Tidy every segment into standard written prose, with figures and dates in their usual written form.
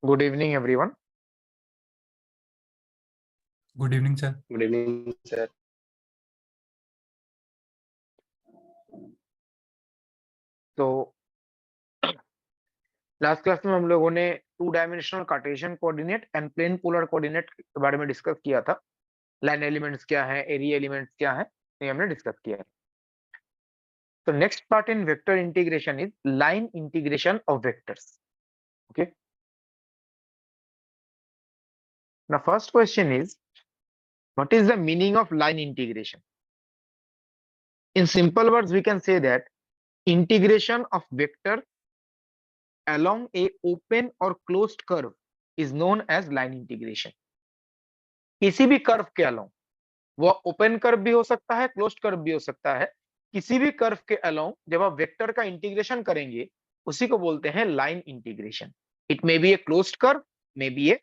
Good evening, everyone. Good evening, sir. Good evening, sir. तो last class में हम लोगों ने two dimensional Cartesian coordinate and plane polar coordinate के बारे में डिस्कस किया था। लाइन एलिमेंट्स क्या है, एरिया एलिमेंट्स क्या है, ये हमने डिस्कस किया है। तो next part in vector integration is line integration of vectors. Okay, now first question is, what is the meaning of line integration? In simple words, we can say that integration of vector along a open or closed curve is known as line integration. किसी भी curve के along, वो open curve भी हो सकता है, closed curve भी हो सकता है, किसी भी कर्व के अलोंग जब आप वेक्टर का इंटीग्रेशन करेंगे उसी को बोलते हैं line integration. It may be A closed curve, may be A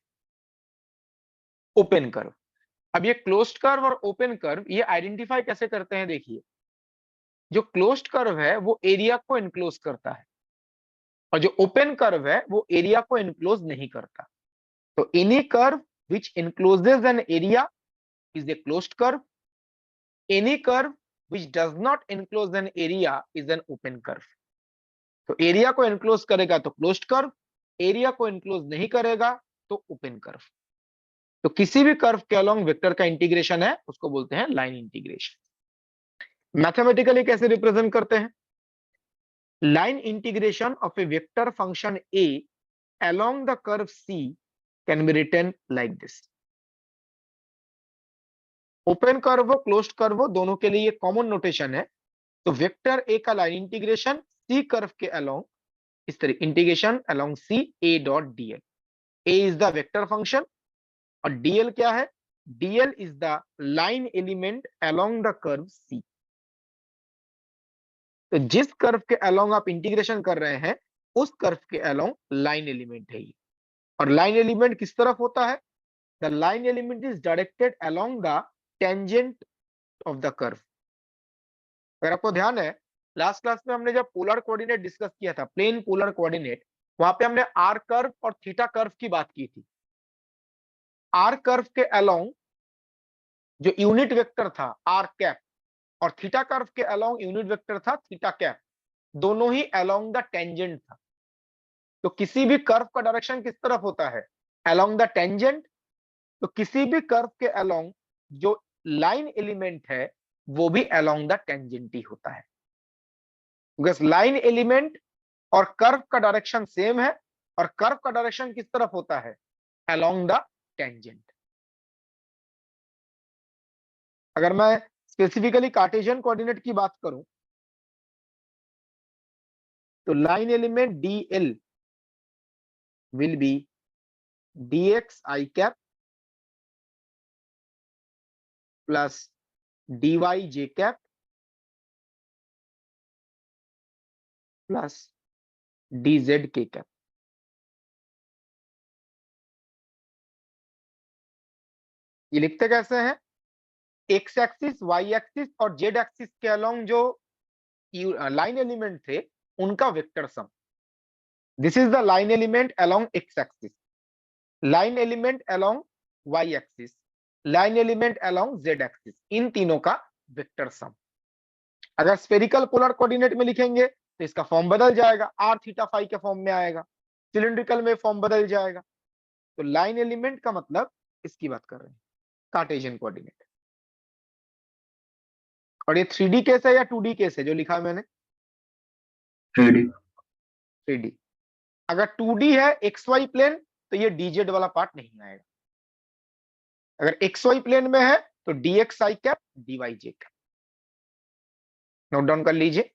open curve. अब ये क्लोज्ड कर्व और ओपन कर्व ये आइडेंटिफाई कैसे करते हैं? देखिए, जो क्लोज्ड कर्व है वो एरिया को एनक्लोज करता है और जो ओपन कर्व है वो एरिया को एनक्लोज नहीं करता। तो any curve which encloses an area is a closed curve. Any curve which does not enclose an area is an open curve. तो एरिया को एनक्लोज करेगा तो क्लोज्ड कर्व, एरिया को एनक्लोज नहीं करेगा तो ओपन कर्व। तो किसी भी कर्व के अलोंग वेक्टर का इंटीग्रेशन है उसको बोलते हैं लाइन इंटीग्रेशन। मैथमेटिकली कैसे रिप्रेजेंट करते हैं? Line integration of a vector function A along the curve C can be written like this. Open curve हो, क्लोज्ड कर्व हो, दोनों के लिए ये कॉमन नोटेशन है। तो वेक्टर ए का लाइन इंटीग्रेशन सी कर्व के अलोंग इस तरह integration along C A dot DL. A is the vector function और डीएल क्या है? DL is the line element along the curve C. तो जिस कर्व के अलोंग आप इंटीग्रेशन कर रहे हैं उस कर्व के अलोंग लाइन एलिमेंट है ये। और लाइन एलिमेंट किस तरफ होता है? The line element is directed along the tangent of the curve. अगर आपको ध्यान है, लास्ट क्लास में हमने जब पोलर कोऑर्डिनेट डिस्कस किया था, प्लेन पोलर कोऑर्डिनेट, वहां पे हमने आर कर्व और थीटा कर्व की बात की थी। आर कर्व के अलोंग जो यूनिट वेक्टर था आर कैप और थीटा कर्व के अलोंग यूनिट वेक्टर था थीटा कैप, दोनों ही अलोंग द टेंजेंट था। तो किसी भी कर्व का डायरेक्शन किस तरफ होता है? Along the tangent. तो किसी भी कर्व के अलोंग जो लाइन एलिमेंट है वो भी अलोंग द टेंजेंट ही होता है। बिकॉज लाइन एलिमेंट और कर्व का डायरेक्शन सेम है और कर्व का डायरेक्शन किस तरफ होता है? Along the tangent. अगर मैं स्पेसिफिकली कार्टेशियन कोऑर्डिनेट की बात करूं तो line element DL will be dx I cap plus dy j cap plus dz k cap। ये लिखते कैसे हैं? एक्स एक्सिस, वाई एक्सिस और जेड एक्सिस के अलोंग जो लाइन एलिमेंट थे उनका vector sum. This is the line element along X axis, line element along Y axis, line element along Z axis, इन तीनों का वेक्टर सम। अगर spherical polar coordinate में लिखेंगे तो इसका फॉर्म बदल जाएगा, आर थीटा फाई के फॉर्म में आएगा। सिलिंड्रिकल में फॉर्म बदल जाएगा। तो लाइन एलिमेंट का मतलब इसकी बात कर रहे हैं, कार्टेशियन कोऑर्डिनेट। और ये 3D केस है या 2D केस है जो लिखा है मैंने? 3D। 3D। अगर 2D है एक्स वाई प्लेन तो ये dz वाला पार्ट नहीं आएगा। अगर एक्स वाई प्लेन में है तो dx I cap dy j cap. Note down कर लीजिए।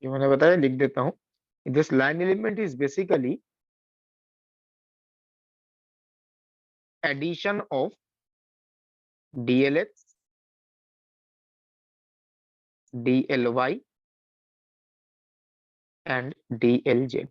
जो मैंने बताया लिख देता हूं। This line element is basically addition of dlx, dly and DLZ.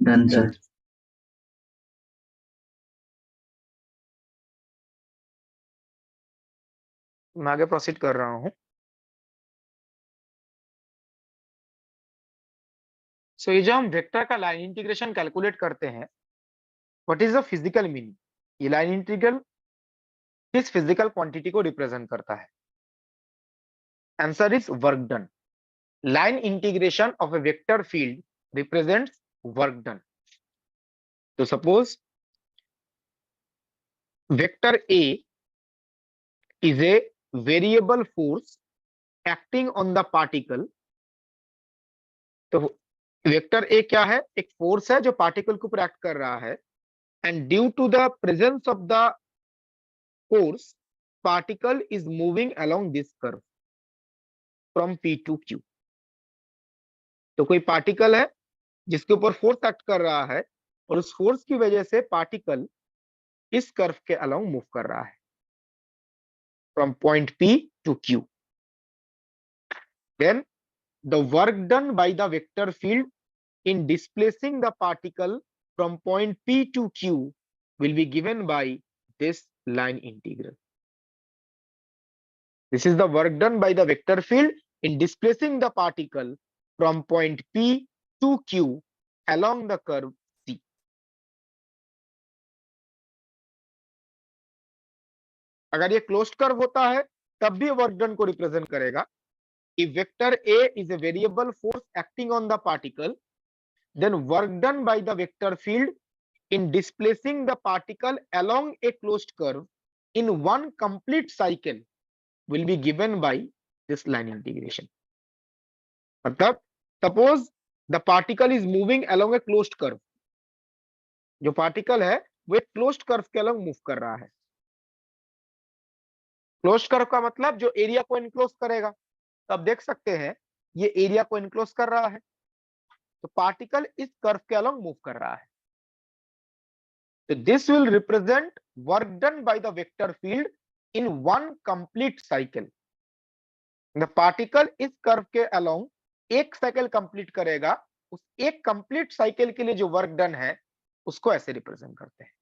Done, sir. मैं आगे प्रोसीड कर रहा हूं। सो ये जो हम वेक्टर का लाइन इंटीग्रेशन कैलकुलेट करते हैं, what is the physical meaning? ये लाइन इंटीग्रल किस फिजिकल क्वांटिटी को रिप्रेजेंट करता है? Answer is work done. Line integration of a vector field represents work done. तो suppose vector A is a variable force acting on the particle। तो vector A क्या है? एक force है जो पार्टिकल के ऊपर एक्ट कर रहा है, and due to the presence of the force particle is moving along this curve from P to Q. तो कोई पार्टिकल है जिसके ऊपर फोर्स एक्ट कर रहा है, और उस फोर्स की वजह से पार्टिकल इस कर्व के अलोंग मूव कर रहा है from point P to Q. Then the work done by the vector field in displacing the particle from point P to Q will be given by this line integral. This is the work done by the vector field in displacing the particle from point P to Q along the curve C. अगर ये closed curve होता है तब भी work done को represent करेगा। If vector A is a variable force acting on the particle, then work done by the vector field in displacing the particle along a closed curve in one complete cycle will be given by this line integration। मतलब suppose the particle is moving along a closed curve, जो particle है वो एक closed curve के along move कर रहा है। Closed curve का मतलब जो एरिया को इनक्लोज करेगा। तो आप देख सकते हैं ये एरिया को इनक्लोज कर रहा है, तो पार्टिकल इस कर्व के अलॉन्ग मूव कर रहा है। So this will represent work done by the vector field in one complete cycle। The particle इस कर्व के along एक साइकिल कंप्लीट करेगा, उस एक कंप्लीट साइकिल के लिए जो वर्क डन है उसको ऐसे रिप्रेजेंट करते हैं।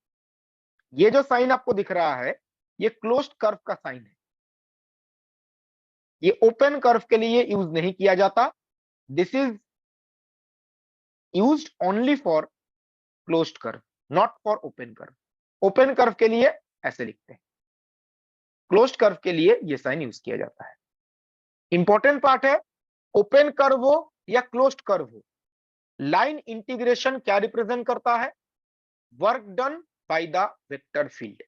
ये जो साइन आपको दिख रहा है ये क्लोज्ड कर्व का साइन है, ये ओपन कर्व के लिए यूज नहीं किया जाता। This is used only for closed curve, not for open curve. Open curve के लिए ऐसे लिखते हैं, क्लोज्ड कर्व के लिए ये साइन यूज किया जाता है। इंपॉर्टेंट पार्ट है, ओपन कर्व हो या क्लोज्ड कर्व हो, लाइन इंटीग्रेशन क्या रिप्रेजेंट करता है? Work done by the vector field.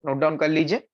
Note down कर लीजिए।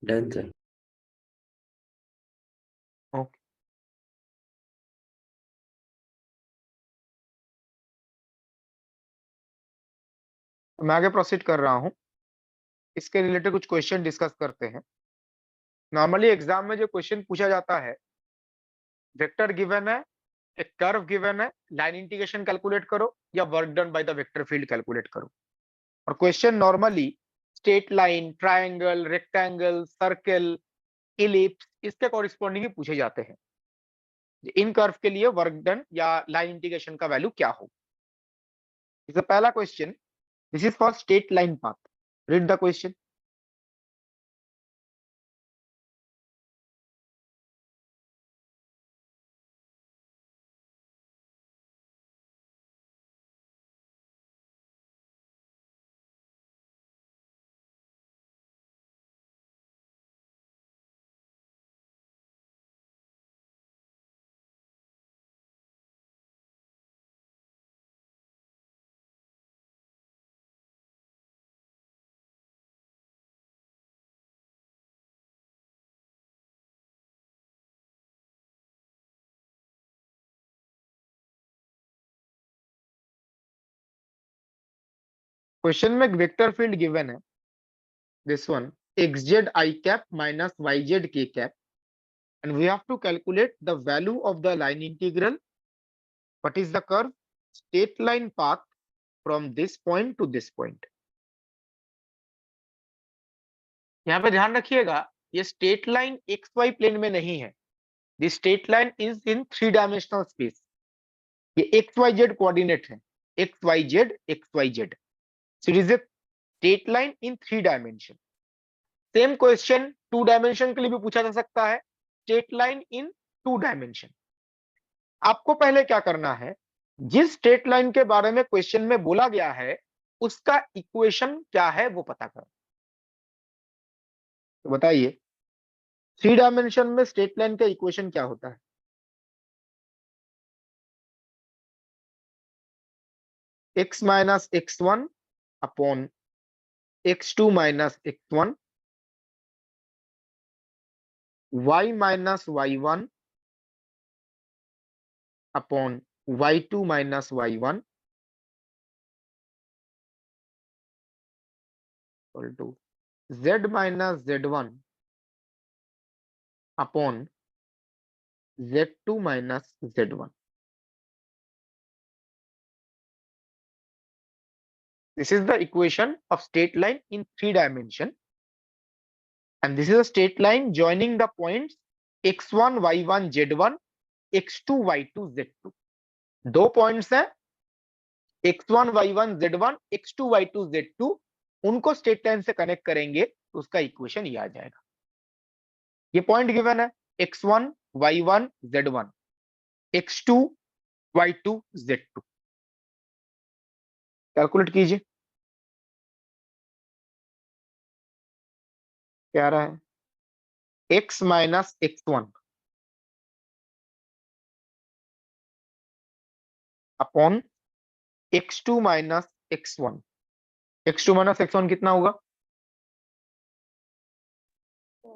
Done, sir. ओके, मैं आगे प्रोसीड कर रहा हूं। इसके रिलेटेड कुछ क्वेश्चन डिस्कस करते हैं। नॉर्मली एग्जाम में जो क्वेश्चन पूछा जाता है, वेक्टर गिवन है, एक कर्व गिवन है, लाइन इंटीग्रेशन कैलकुलेट करो या work done by the vector field calculate करो। और question normally straight line, triangle, rectangle, circle, ellipse इसके कॉरिस्पॉन्डिंग ही पूछे जाते हैं। इन कर्व के लिए वर्क डन या लाइन इंटीग्रेशन का वैल्यू क्या हो। इस पहला question, this is for straight line path. Read the question. Question में एक वेक्टर फील्ड गिवन है, this one xz I cap minus yz k cap, and we have to calculate the value of the line integral. What is the curve? Straight line path from this point to this point. यहाँ पे ध्यान रखिएगा, ये straight line X Y plane में नहीं है। This straight line is in 3 dimensional space. ये X Y Z coordinate है, x Y Z X Y Z. So it is a straight line in 3 dimension. Same question 2 dimension के लिए भी पूछा जा सकता है, स्ट्रेट लाइन इन 2 डायमेंशन। आपको पहले क्या करना है, जिस स्ट्रेट लाइन के बारे में क्वेश्चन में बोला गया है उसका इक्वेशन क्या है वो पता करो। तो बताइए 3 डायमेंशन में स्ट्रेट लाइन का इक्वेशन क्या होता है? x minus x1 upon x2 minus x1, y minus y1 upon y2 minus y1 equal to z minus z1 upon z2 minus z1। This is the equation of straight line in 3 dimension, and this is a straight line joining the points x1 y1 z1 x2 y2 z2। दो points हैं x1 y1 z1 x2 y2 z2, उनको straight line से connect करेंगे तो उसका equation ये आ जाएगा। ये पॉइंट गिवन है x1 y1 z1 x2 y2 z2। Calculate कीजिए क्या आ रहा है, x minus x1 upon x2 minus x1। x2 minus x1 कितना होगा?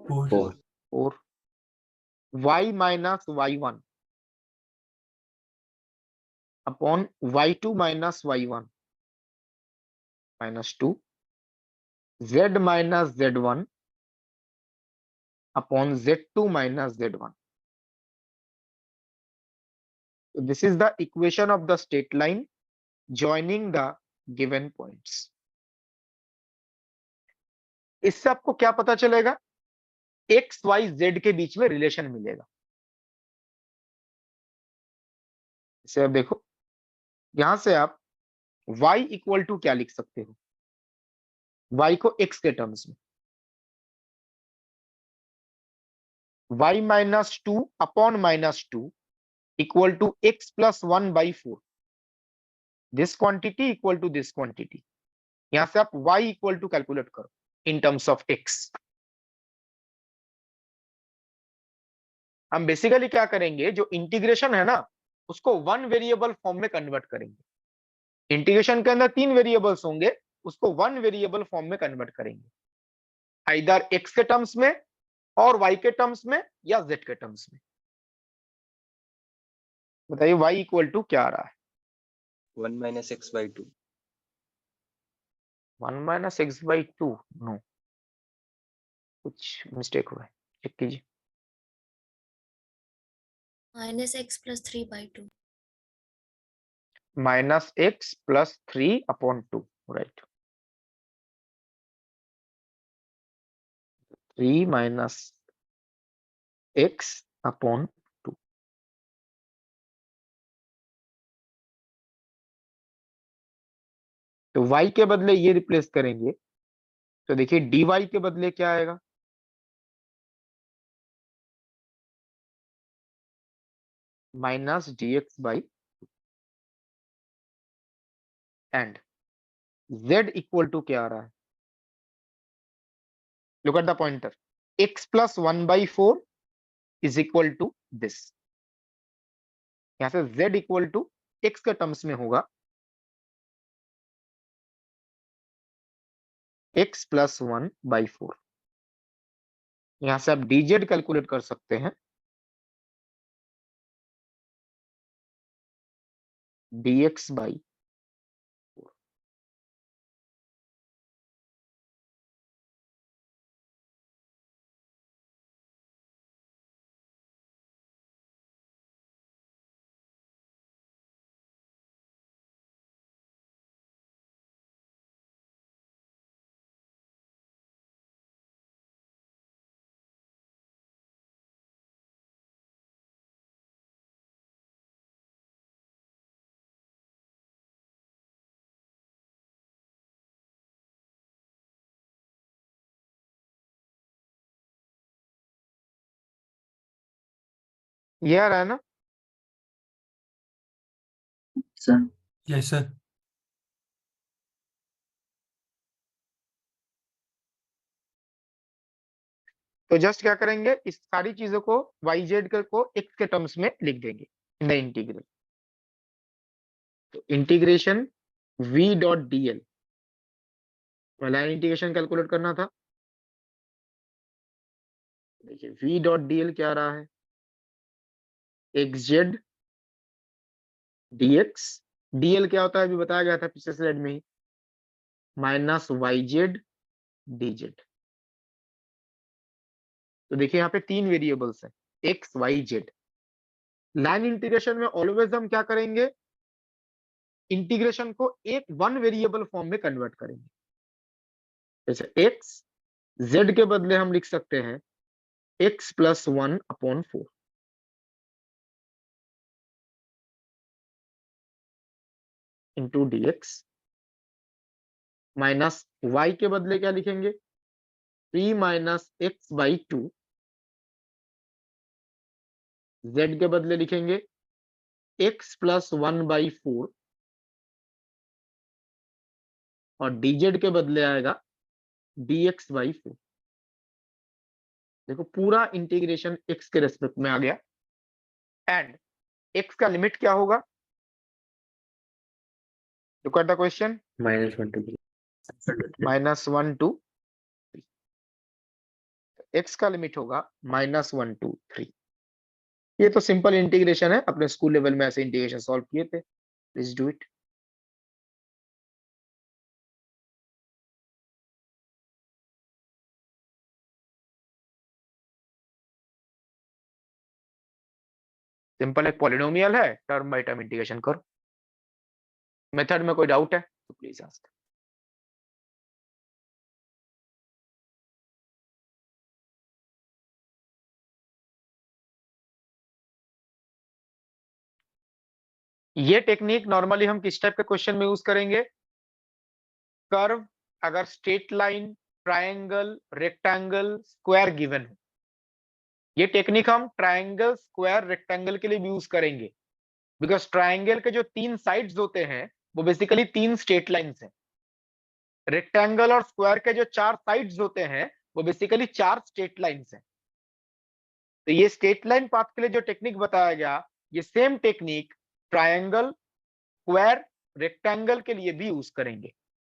4 4। y minus y1 upon y2 minus y1 minus 2। z minus z1 upon z2 minus z1। So this is the equation of the straight line joining the given points. इससे आपको क्या पता चलेगा? x y z के बीच में relation मिलेगा। इसे अब देखो, यहां से आप y इक्वल टू क्या लिख सकते हो? y को x के टर्म्स में y minus 2 upon minus 2 equal to x plus 1 by 4। This quantity equal to this quantity. यहां से आप y इक्वल टू कैलकुलेट करो इन टर्म्स ऑफ x। हम बेसिकली क्या करेंगे, जो इंटीग्रेशन है ना उसको 1 वेरिएबल फॉर्म में कन्वर्ट करेंगे। इंटीग्रेशन के अंदर 3 वेरिएबल्स होंगे, उसको 1 वेरिएबल फॉर्म में कन्वर्ट करेंगे, आइदर x के टर्म्स में और y के टर्म्स में या z के टर्म्स में। बताइए y इक्वल टू क्या आ रहा है? 1 minus x by 2. 1 minus X by 2। No, कुछ मिस्टेक हुआ है, चेक कीजिए। -x+3/2. -x + 3/2, right? 3 - x/2। तो y के बदले ये रिप्लेस करेंगे, तो देखिए dy के बदले क्या आएगा, -dx/, and z equal to क्या आ रहा है, look at the pointer, x + 1/4 is equal to this. यहां से z इक्वल टू x के टर्म्स में होगा x + 1/4। यहां से आप dz कैलकुलेट कर सकते हैं, dx/, ये आ रहा है ना। Sir. Yes, sir. तो जस्ट क्या करेंगे, इस सारी चीजों को yz को x के टर्म्स में लिख देंगे इन द इंटीग्रल। तो integration v.dl, line integration calculate करना था। देखिए v.dl क्या आ रहा है, xz dx, dl क्या होता है अभी बताया गया था पिछले स्लाइड में ही, -yz dz। तो देखिए यहाँ पे 3 वेरिएबल्स हैं, x y z। Line integration में ऑलवेज हम क्या करेंगे, इंटीग्रेशन को एक वन वेरिएबल फॉर्म में कन्वर्ट करेंगे। जैसे x z के बदले हम लिख सकते हैं x + 1/4 into dx, minus y के बदले क्या लिखेंगे, 3 - x/2, z के बदले लिखेंगे x + 1/4 और dz के बदले आएगा dx/4। देखो पूरा इंटीग्रेशन x के रेस्पेक्ट में आ गया, एंड x का लिमिट क्या होगा, look at the question, -1 to 3. -1 to 3। x का लिमिट होगा -1 to 3। ये तो सिंपल इंटीग्रेशन है, अपने स्कूल लेवल में ऐसे इंटीग्रेशन सॉल्व किए थे, प्लीज डू इट। सिंपल एक पॉलिनोमियल है, टर्म बाय टर्म इंटीग्रेशन करो। मेथड में कोई डाउट है तो प्लीज आस्क। ये टेक्निक नॉर्मली हम किस टाइप के क्वेश्चन में यूज करेंगे, कर्व, अगर straight line, triangle, rectangle, square given हो, ये टेक्निक हम ट्रायंगल, स्क्वायर, रेक्टेंगल के लिए भी यूज करेंगे। बिकॉज ट्रायंगल के जो 3 साइड्स होते हैं वो बेसिकली 3 स्ट्रेट लाइंस हैं। रेक्टेंगल और स्क्वायर के जो 4 साइड्स होते हैं वो बेसिकली 4 स्ट्रेट लाइंस हैं। तो ये स्ट्रेट लाइन पाथ के लिए जो टेक्निक बताया गया, ये same technique triangle, square, rectangle के लिए भी यूज करेंगे।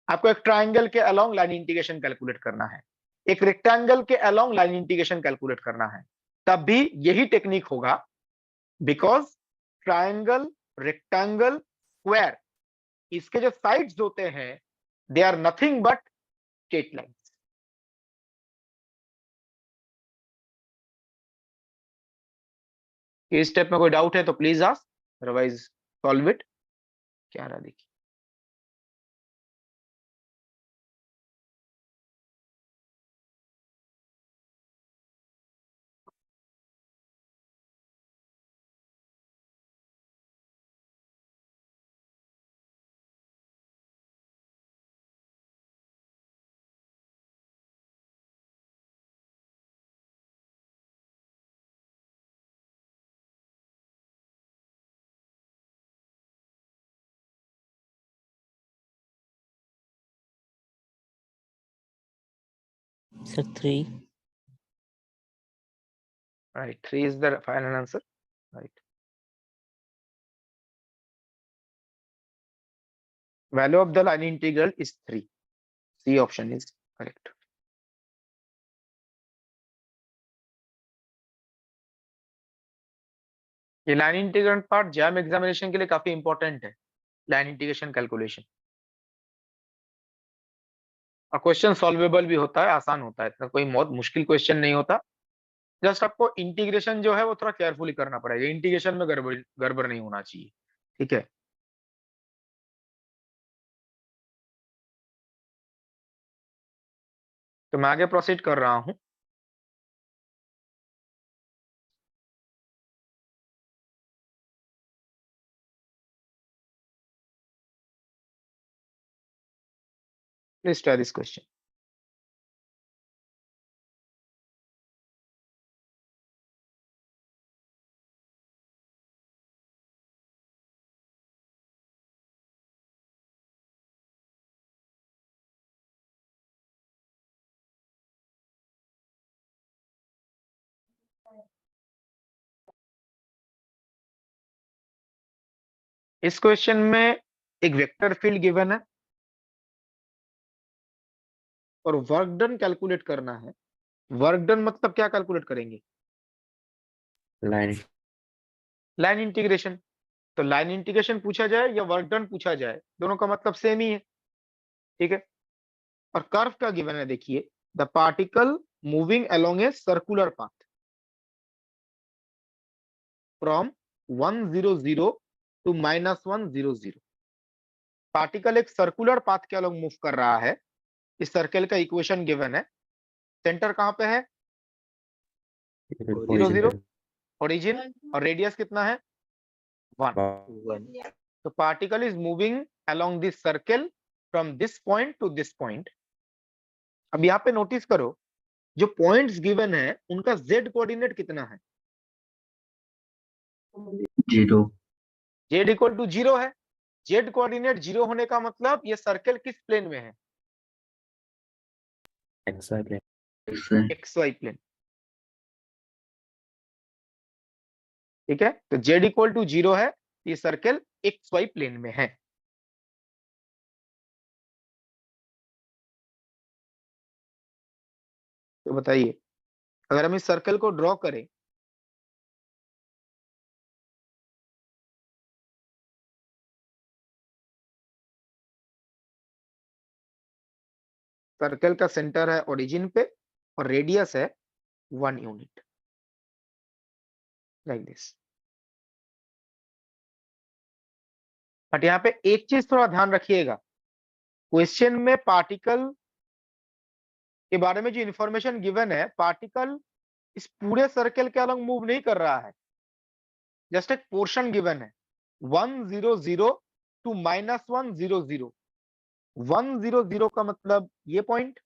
आपको एक ट्रायंगल के अलोंग लाइन इंटीग्रेशन कैलकुलेट करना है, एक रेक्टेंगल के अलोंग लाइन इंटीग्रेशन कैलकुलेट करना है, तब भी यही टेक्निक होगा। बिकॉज ट्रायंगल, रेक्टेंगल, स्क्वायर, इसके जो साइड्स होते हैं they are nothing but straight lines. इस स्टेप में कोई डाउट है तो please ask, otherwise solve it. क्या रहा देखिए, Sir, 3. right, 3 is the final answer, right? Value of the line integral is 3. C option is correct. ये line integration part jam examination के लिए काफी इंपॉर्टेंट है, लाइन इंटीग्रेशन कैलकुलेशन। और question solvable भी होता है, आसान होता है, इतना कोई बहुत मुश्किल क्वेश्चन नहीं होता। जस्ट आपको इंटीग्रेशन जो है वो थोड़ा केयरफुली करना पड़ेगा, इंटीग्रेशन में गड़बड़ नहीं होना चाहिए, ठीक है। तो मैं आगे प्रोसीड कर रहा हूं। Please try this question. इस क्वेश्चन में एक वेक्टर फील्ड गिवन है और वर्क डन कैलकुलेट करना है। वर्क डन मतलब क्या कैलकुलेट करेंगे? Line integration. तो लाइन इंटीग्रेशन पूछा जाए या वर्क डन पूछा जाए, दोनों का मतलब सेम ही है, ठीक है। और कर्व का गिवन है, देखिए, the particle moving along a circular path from 100 to -100। Particle एक सर्कुलर पाथ के अलोंग मूव कर रहा है। इस सर्कल का इक्वेशन गिवन है। सेंटर कहां पे है? 0 ओरिजिन, और रेडियस कितना है? 1। 1 तो particle is moving along this circle from this point two this point. अब यहाँ पे नोटिस करो, जो पॉइंट्स गिवन है उनका z कोऑर्डिनेट कितना है? 0. z इक्वल टू 0 है। z कोऑर्डिनेट 0 होने का मतलब ये सर्कल किस प्लेन में है? xy प्लेन, ठीक है। तो z इक्वल टू 0 है, ये सर्कल xy प्लेन में है। तो बताइए, अगर हम इस सर्कल को ड्रॉ करें, सर्कल का सेंटर है ओरिजिन पे और रेडियस है 1 यूनिट, लाइक दिस। बट यहाँ पे एक चीज थोड़ा ध्यान रखिएगा, क्वेश्चन में पार्टिकल के बारे में जो इंफॉर्मेशन गिवन है, पार्टिकल इस पूरे सर्कल के अलग मूव नहीं कर रहा है, जस्ट एक पोर्शन गिवन है 100 टू -100। 100 का मतलब ये पॉइंट,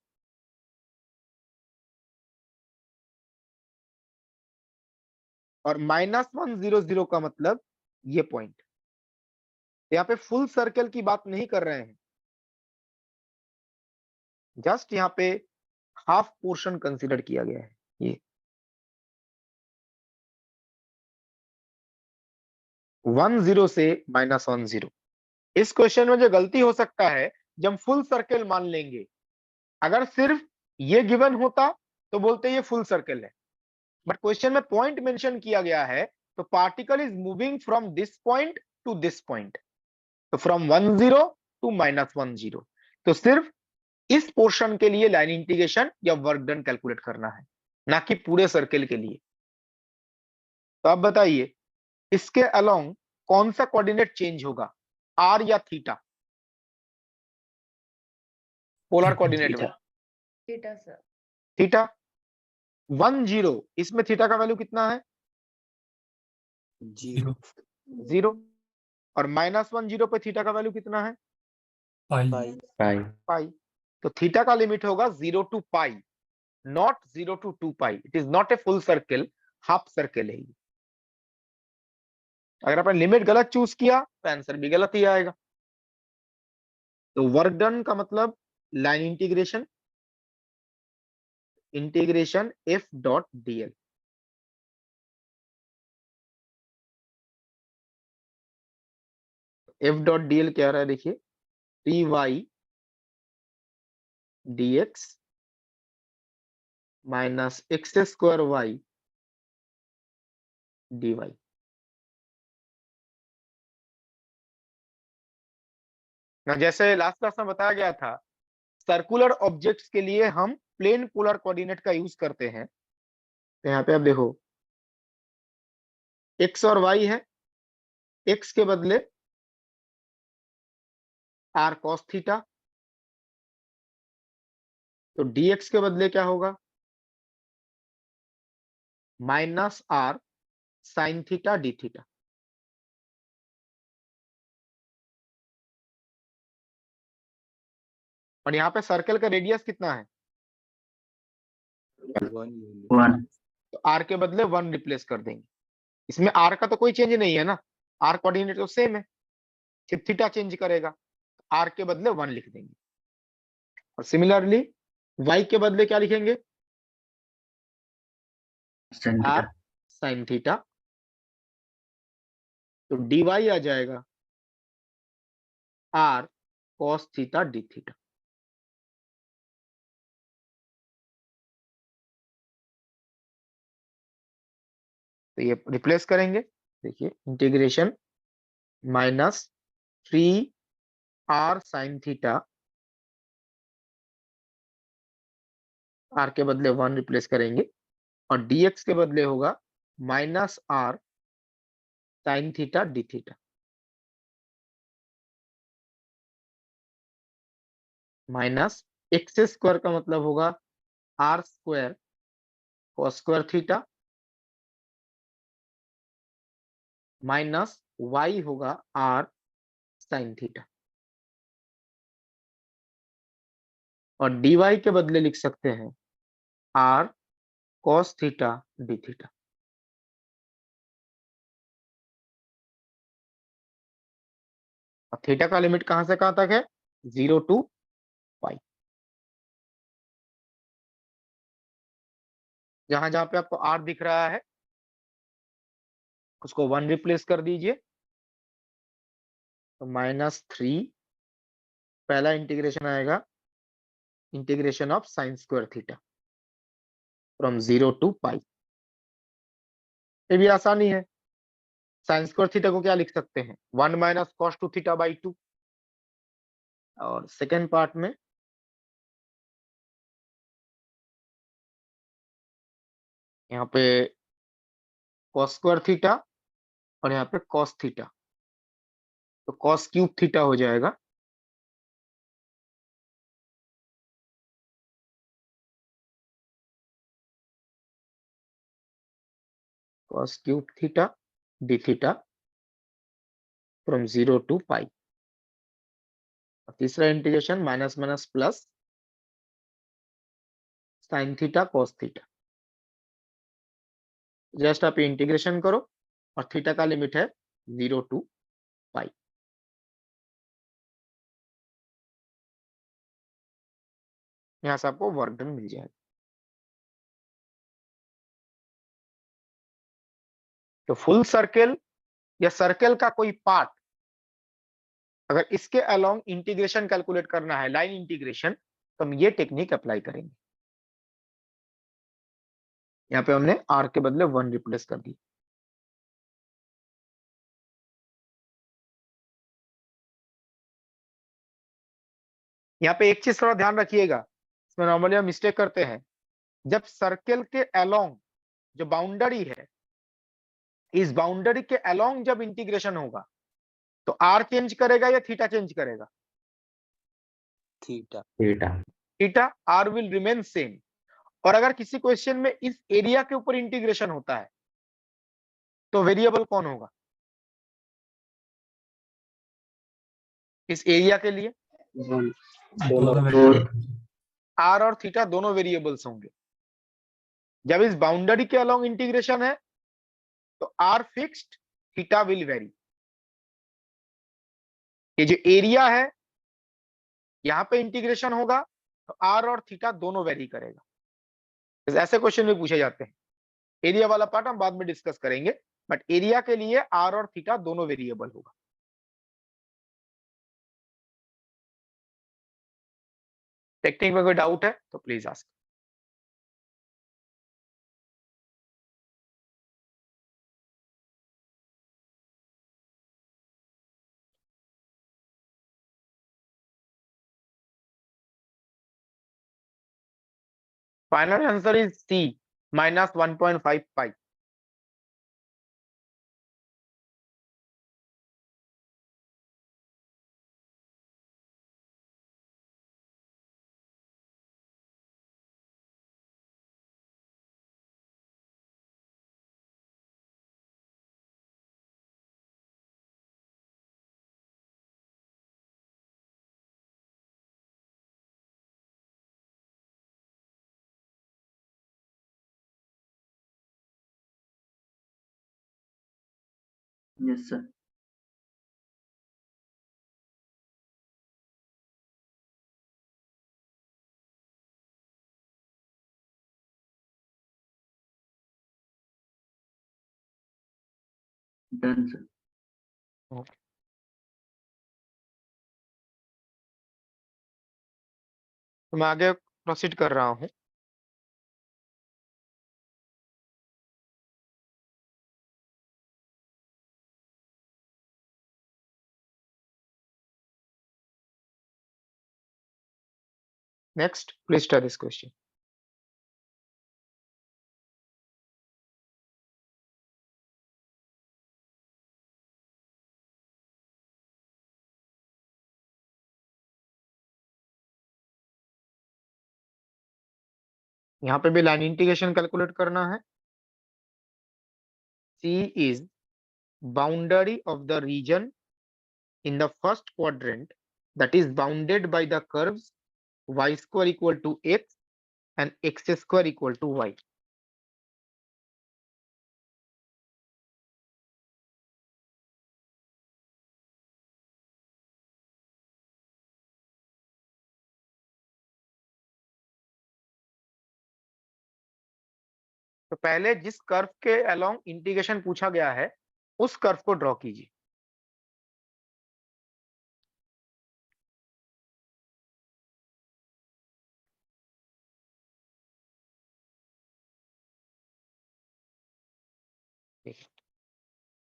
और -100 का मतलब ये पॉइंट। यहाँ पे फुल सर्कल की बात नहीं कर रहे हैं, जस्ट यहाँ पे हाफ पोर्शन कंसीडर किया गया है। ये 10 से -10। इस क्वेश्चन में जो गलती हो सकता है, जब हम फुल सर्कल मान लेंगे, अगर सिर्फ ये गिवन होता तो बोलते ये फुल सर्कल है, बट क्वेश्चन में पॉइंट मेंशन किया गया है, तो particle is moving from this point two this point, तो फ्रॉम 10 टू -10। तो सिर्फ इस पोर्शन के लिए लाइन इंटीग्रेशन या वर्क डन कैलकुलेट करना है, ना कि पूरे सर्कल के लिए। तो आप बताइए, इसके अलोंग कौन सा कोऑर्डिनेट चेंज होगा, आर या थीटा? पोलर कोऑर्डिनेट में थीटा सर। थीटा। 10 इसमें थीटा का वैल्यू कितना है? 0 0। और -10 पे थीटा का वैल्यू कितना है? पाई पाई पाई। तो थीटा का लिमिट होगा 0 to pi, not 0 to 2 pi. It is not a full circle, half circle है ये। अगर आपने लिमिट गलत चूज किया तो आंसर भी गलत ही आएगा। तो वर्क डन का मतलब line integration, integration f dot dl. F dot dl क्या आ रहा है देखिए, t y dx minus x square y dy। ना जैसे लास्ट क्लास में बताया गया था, सर्कुलर ऑब्जेक्ट्स के लिए हम प्लेन पोलर कोऑर्डिनेट का यूज करते हैं। तो यहाँ पे आप देखो x और y है, x के बदले r cos थीटा, तो dx के बदले क्या होगा, minus r sine theta D theta. और यहाँ पे सर्कल का रेडियस कितना है, 1 1 तो r के बदले 1 रिप्लेस कर देंगे। इसमें r का तो कोई चेंज नहीं है ना, r कोऑर्डिनेट तो सेम है, सिर्फ थीटा चेंज करेगा, r के बदले 1 लिख देंगे। और सिमिलरली y के बदले क्या लिखेंगे, sin r theta sine theta, तो dy आ जाएगा r cos theta D theta. तो ये रिप्लेस करेंगे, देखिए integration -3r sine theta, r के बदले 1 रिप्लेस करेंगे, और dx के बदले होगा -r sine theta D theta. Minus x square का मतलब होगा r square cos square theta, minus y होगा r साइन थीटा। और dy के बदले लिख सकते हैं r cos theta D theta. और थीटा का लिमिट कहां से कहां तक है, 0 to पाई। जहां जहां पे आपको r दिख रहा है उसको 1 रिप्लेस कर दीजिए, तो -3 पहला इंटीग्रेशन आएगा, integration of sine square theta from 0 to पाई। ये भी आसानी है, साइन स्क्वायर थीटा को क्या लिख सकते हैं, 1 माइनस cos 2 थीटा बाई 2। और सेकेंड पार्ट में यहाँ पे cos स्क्वायर थीटा और यहाँ पे cos थीटा, तो cos क्यूब थीटा हो जाएगा। cos cube theta D theta from 0 to पाई। और तीसरा integration minus minus plus sine theta cos theta. Just आप इंटीग्रेशन करो और थीटा का लिमिट है 0 to पाई। यहां से आपको वर्क डन मिल जाएगा। तो फुल सर्कल या सर्कल का कोई पार्ट अगर इसके अलोंग इंटीग्रेशन कैलकुलेट करना है, लाइन इंटीग्रेशन, तो हम ये टेक्निक अप्लाई करेंगे। यहाँ पे हमने r के बदले 1 रिप्लेस कर दी। यहाँ पे एक चीज थोड़ा ध्यान रखिएगा, इसमें नॉर्मली हम मिस्टेक करते हैं, जब सर्कल के अलोंग जो बाउंड्री है इस बाउंड्री के अलोंग जब इंटीग्रेशन होगा तो आर चेंज करेगा या थीटा चेंज करेगा? Theta. Theta. Theta, r will remain same. और अगर किसी क्वेश्चन में इस एरिया के ऊपर इंटीग्रेशन होता है तो वेरिएबल कौन होगा इस एरिया के लिए? दोनों आर और थीटा दोनों वेरिएबल्स होंगे। जब इस बाउंड्री के अलोंग इंटीग्रेशन है तो r fixed, theta will vary. ये जो एरिया है यहां पे इंटीग्रेशन होगा तो आर और थीटा दोनों वेरी करेगा। तो ऐसे क्वेश्चन में पूछे जाते हैं। एरिया वाला पार्ट हम बाद में डिस्कस करेंगे, बट एरिया के लिए आर और थीटा दोनों वेरिएबल होगा। टेक्निक में कोई डाउट है तो please ask. Final answer is C, -1.5 pi. Yes sir. Done sir. तो मैं आगे प्रोसीड कर रहा हूं। Next, please study this question. यहाँ पे भी लाइन इंटीग्रेशन कैलकुलेट करना है। C is boundary of the region in the first quadrant that is bounded by the curves y square equal to x and x square equal to y. तो पहले जिस curve के along integration पूछा गया है उस कर्व को draw कीजिए।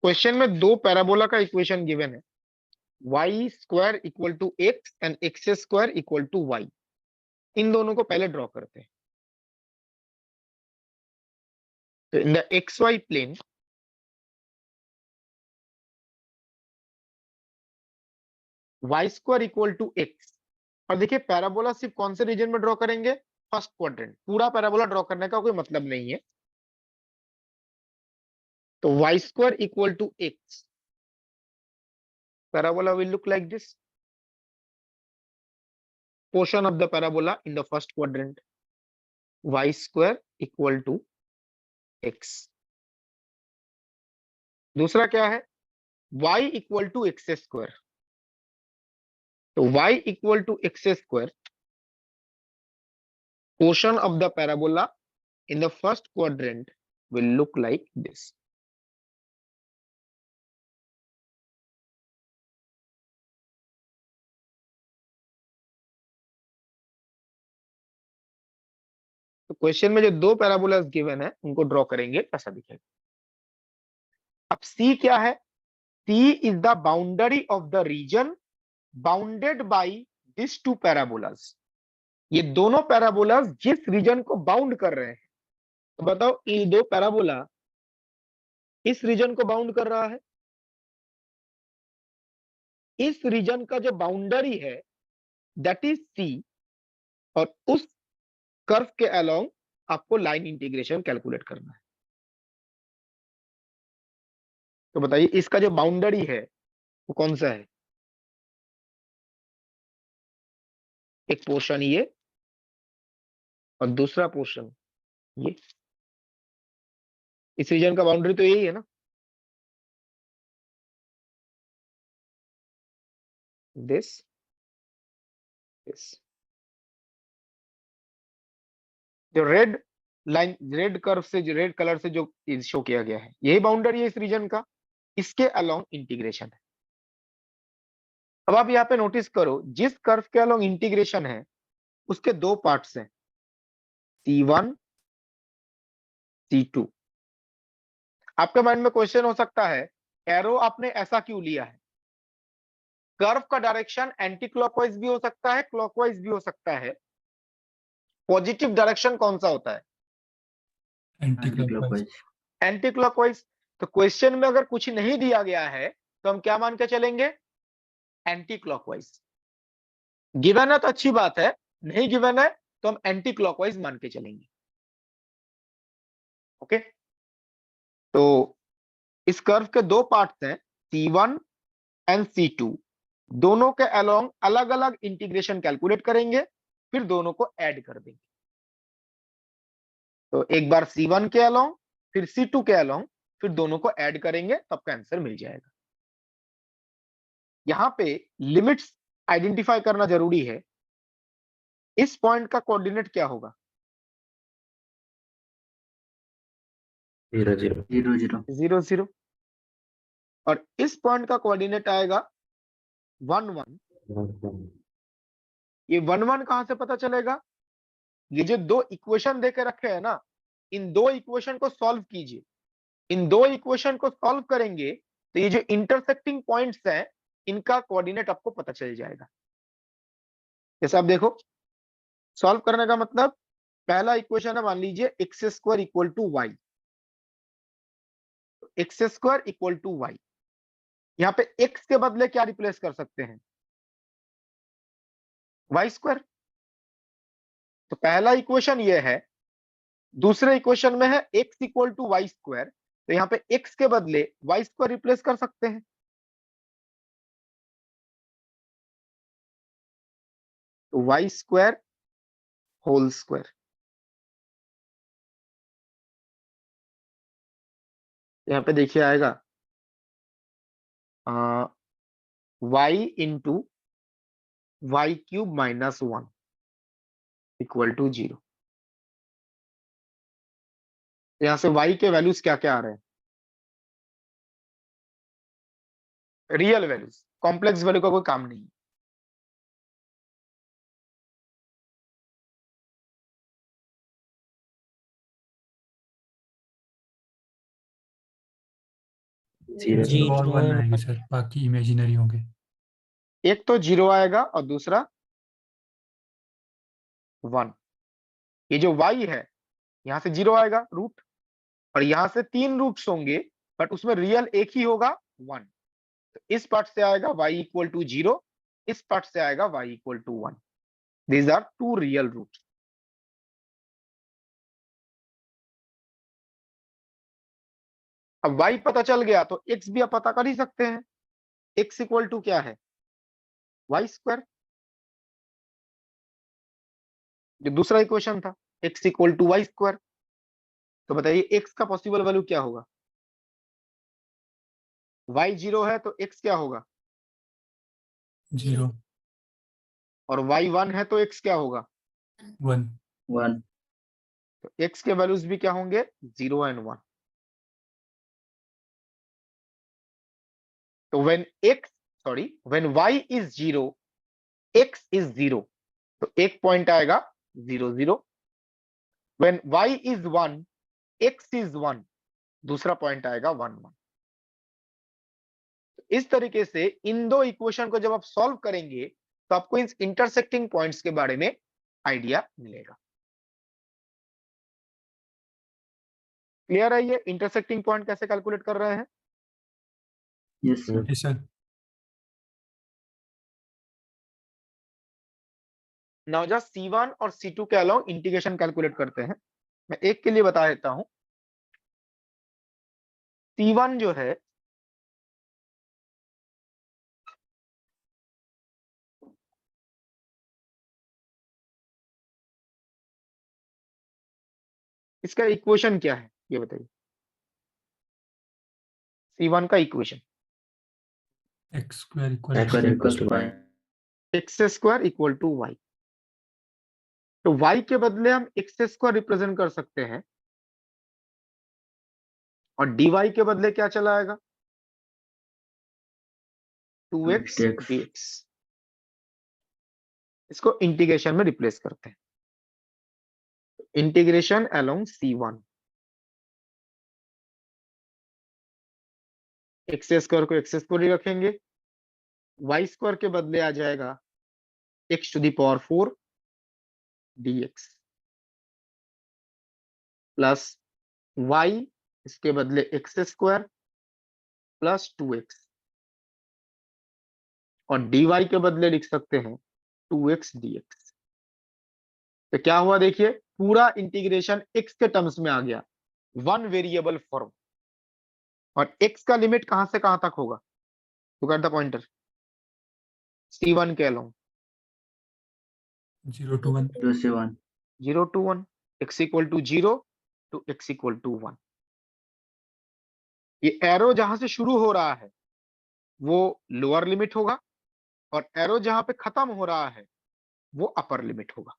क्वेश्चन में दो पैराबोला का इक्वेशन गिवन है, y square equal to x and x square equal to y। इन दोनों को पहले ड्रॉ करते हैं। तो in the x Y plane y square equal to x. और देखिए पैराबोला सिर्फ कौन से रीजन में ड्रॉ करेंगे? First quadrant. पूरा पैराबोला ड्रॉ करने का कोई मतलब नहीं है। तो y square equal to x, parabola will look like this. Portion of the parabola in the first quadrant, y square equal to x. दूसरा क्या है? y equal to x square. तो y equal to x square, portion of the parabola in the first quadrant will look like this. तो question में जो दो parabolas given है उनको ड्रॉ करेंगे, ऐसा दिखेगा। अब C क्या है? C is the boundary of the region bounded by these two parabolas. ये दोनों पैराबोलास जिस रीजन को बाउंड कर रहे हैं, तो बताओ ये दो पैराबोला इस रीजन को बाउंड कर रहा है। इस रीजन का जो बाउंड्री है दैट इज सी, और उस कर्व के अलोंग आपको लाइन इंटीग्रेशन कैलकुलेट करना है। तो बताइए इसका जो बाउंड्री है वो कौन सा है? एक पोर्शन ये और दूसरा पोर्शन ये। इस रीजन का बाउंड्री तो यही है ना, दिस दिस। जो रेड लाइन, रेड कर्व से, जो रेड कलर से जो शो किया गया है, यही बाउंड्री है इस रीजन का, इसके अलोंग इंटीग्रेशन है। अब आप यहाँ पे नोटिस करो, जिस कर्व के अलोंग इंटीग्रेशन है उसके दो पार्ट्स हैं, C1 C2। आपके माइंड में क्वेश्चन हो सकता है, एरो आपने ऐसा क्यों लिया है? कर्व का डायरेक्शन एंटी क्लॉकवाइज भी हो सकता है, क्लॉकवाइज भी हो सकता है। पॉजिटिव डायरेक्शन कौन सा होता है? Anti clockwise. Clockwise. Anti clockwise. तो क्वेश्चन में अगर कुछ नहीं दिया गया है तो हम क्या मान के चलेंगे? Anti clockwise. गिवन है तो अच्छी बात है, नहीं गिवन है तो हम एंटी क्लॉकवाइज मान के चलेंगे। ओके, तो इस कर्व के दो पार्ट्स हैं, C1 एंड C2। दोनों के अलोंग अलग अलग इंटीग्रेशन कैलकुलेट करेंगे, फिर दोनों को ऐड कर देंगे। तो एक बार C1 के अलोंग, फिर C2 के अलोंग, फिर दोनों को ऐड करेंगे, तो आपका आंसर मिल जाएगा। यहां पे लिमिट्स आइडेंटिफाई करना जरूरी है। इस पॉइंट का कोऑर्डिनेट क्या होगा? 0 0 0 0। 0 0। और इस पॉइंट का कोऑर्डिनेट आएगा 1 1। ये 1 1 कहां से पता चलेगा? ये जो दो इक्वेशन देके रखे हैं ना, इन दो इक्वेशन को सॉल्व कीजिए। इन दो इक्वेशन को सॉल्व करेंगे तो ये जो इंटरसेक्टिंग पॉइंट्स हैं इनका कोऑर्डिनेट आपको पता चल जाएगा। जैसे आप देखो, सॉल्व करने का मतलब, पहला इक्वेशन है, मान लीजिए x square equal to y. X square equal to y, यहाँ पे एक्स के बदले क्या रिप्लेस कर सकते हैं? Y square. तो पहला इक्वेशन ये है। दूसरे इक्वेशन में है x equal to y square, तो यहाँ पे एक्स के बदले वाई स्क्वायर रिप्लेस कर सकते हैं। तो वाई स्क्वायर होल स्क्वायर, यहाँ पे देखिए आएगा y into y cube minus 1 equal to 0। यहां से y के वैल्यूज क्या क्या आ रहे हैं? रियल वैल्यूज, कॉम्प्लेक्स वैल्यू का कोई काम नहीं। 0 तो और 0 वन और आएंगे सर, बाकी इमेजिनरी होंगे। एक तो 0 आएगा और दूसरा 1। ये जो y है, यहां से 0 आएगा रूट, और यहां से 3 रूट्स होंगे, बट उसमें रियल एक ही होगा 1। तो इस पार्ट से आएगा y इक्वल टू 0, इस पार्ट से आएगा y equal to 1। These are two real roots. अब y पता चल गया तो x भी आप पता कर ही सकते हैं। x इक्वल टू क्या है? Y square. जो दूसरा इक्वेशन था, x equal to y square. तो बताइए x का पॉसिबल वैल्यू क्या होगा? y 0 है तो x क्या होगा? 0 और y 1 है तो x क्या होगा? 1। 1। तो x के वैल्यूज भी क्या होंगे? 0 एंड 1। तो when y is 0, x is 0, तो एक पॉइंट आएगा 0 0। when y is 1, x is 1, दूसरा पॉइंट आएगा 1 1। इस तरीके से इन दो इक्वेशन को जब आप सॉल्व करेंगे तो आपको इन इंटरसेक्टिंग पॉइंट्स के बारे में आइडिया मिलेगा। क्लियर है ये इंटरसेक्टिंग पॉइंट कैसे कैलकुलेट कर रहे हैं? Yes sir. yes sir, now just C1 और C2 के अलोंग इंटीग्रेशन कैलकुलेट करते हैं। मैं एक के लिए बता देता हूं। C1 जो है इसका इक्वेशन क्या है ये बताइए। C1 का equation x square equal X to equals to Y. X square equal to y. तो y के बदले हम एक्स स्क्वायर रिप्रेजेंट कर सकते हैं और dy के बदले क्या चला आएगा? 2x dx. dx। इसको इंटीग्रेशन में रिप्लेस करते हैं। Integration along C1 x square को एक्स स्क्वायर ही रखेंगे, वाई स्क्वायर के बदले आ जाएगा x to the power 4 dx plus y इसके बदले एक्स स्क्वायर प्लस 2x और dy के बदले लिख सकते हैं 2x dx। तो क्या हुआ देखिए, पूरा इंटीग्रेशन x के टर्म्स में आ गया, वन वेरिएबल फॉर्म। और x का लिमिट कहां से कहां तक होगा? Look at the pointer C1 के अलोंग 0 to 1, 0 से 1. 0 to 1, x equal to 0 to x equal to 1। ये एरो जहां से शुरू हो रहा है वो लोअर लिमिट होगा और एरो जहां पे खत्म हो रहा है वो अपर लिमिट होगा।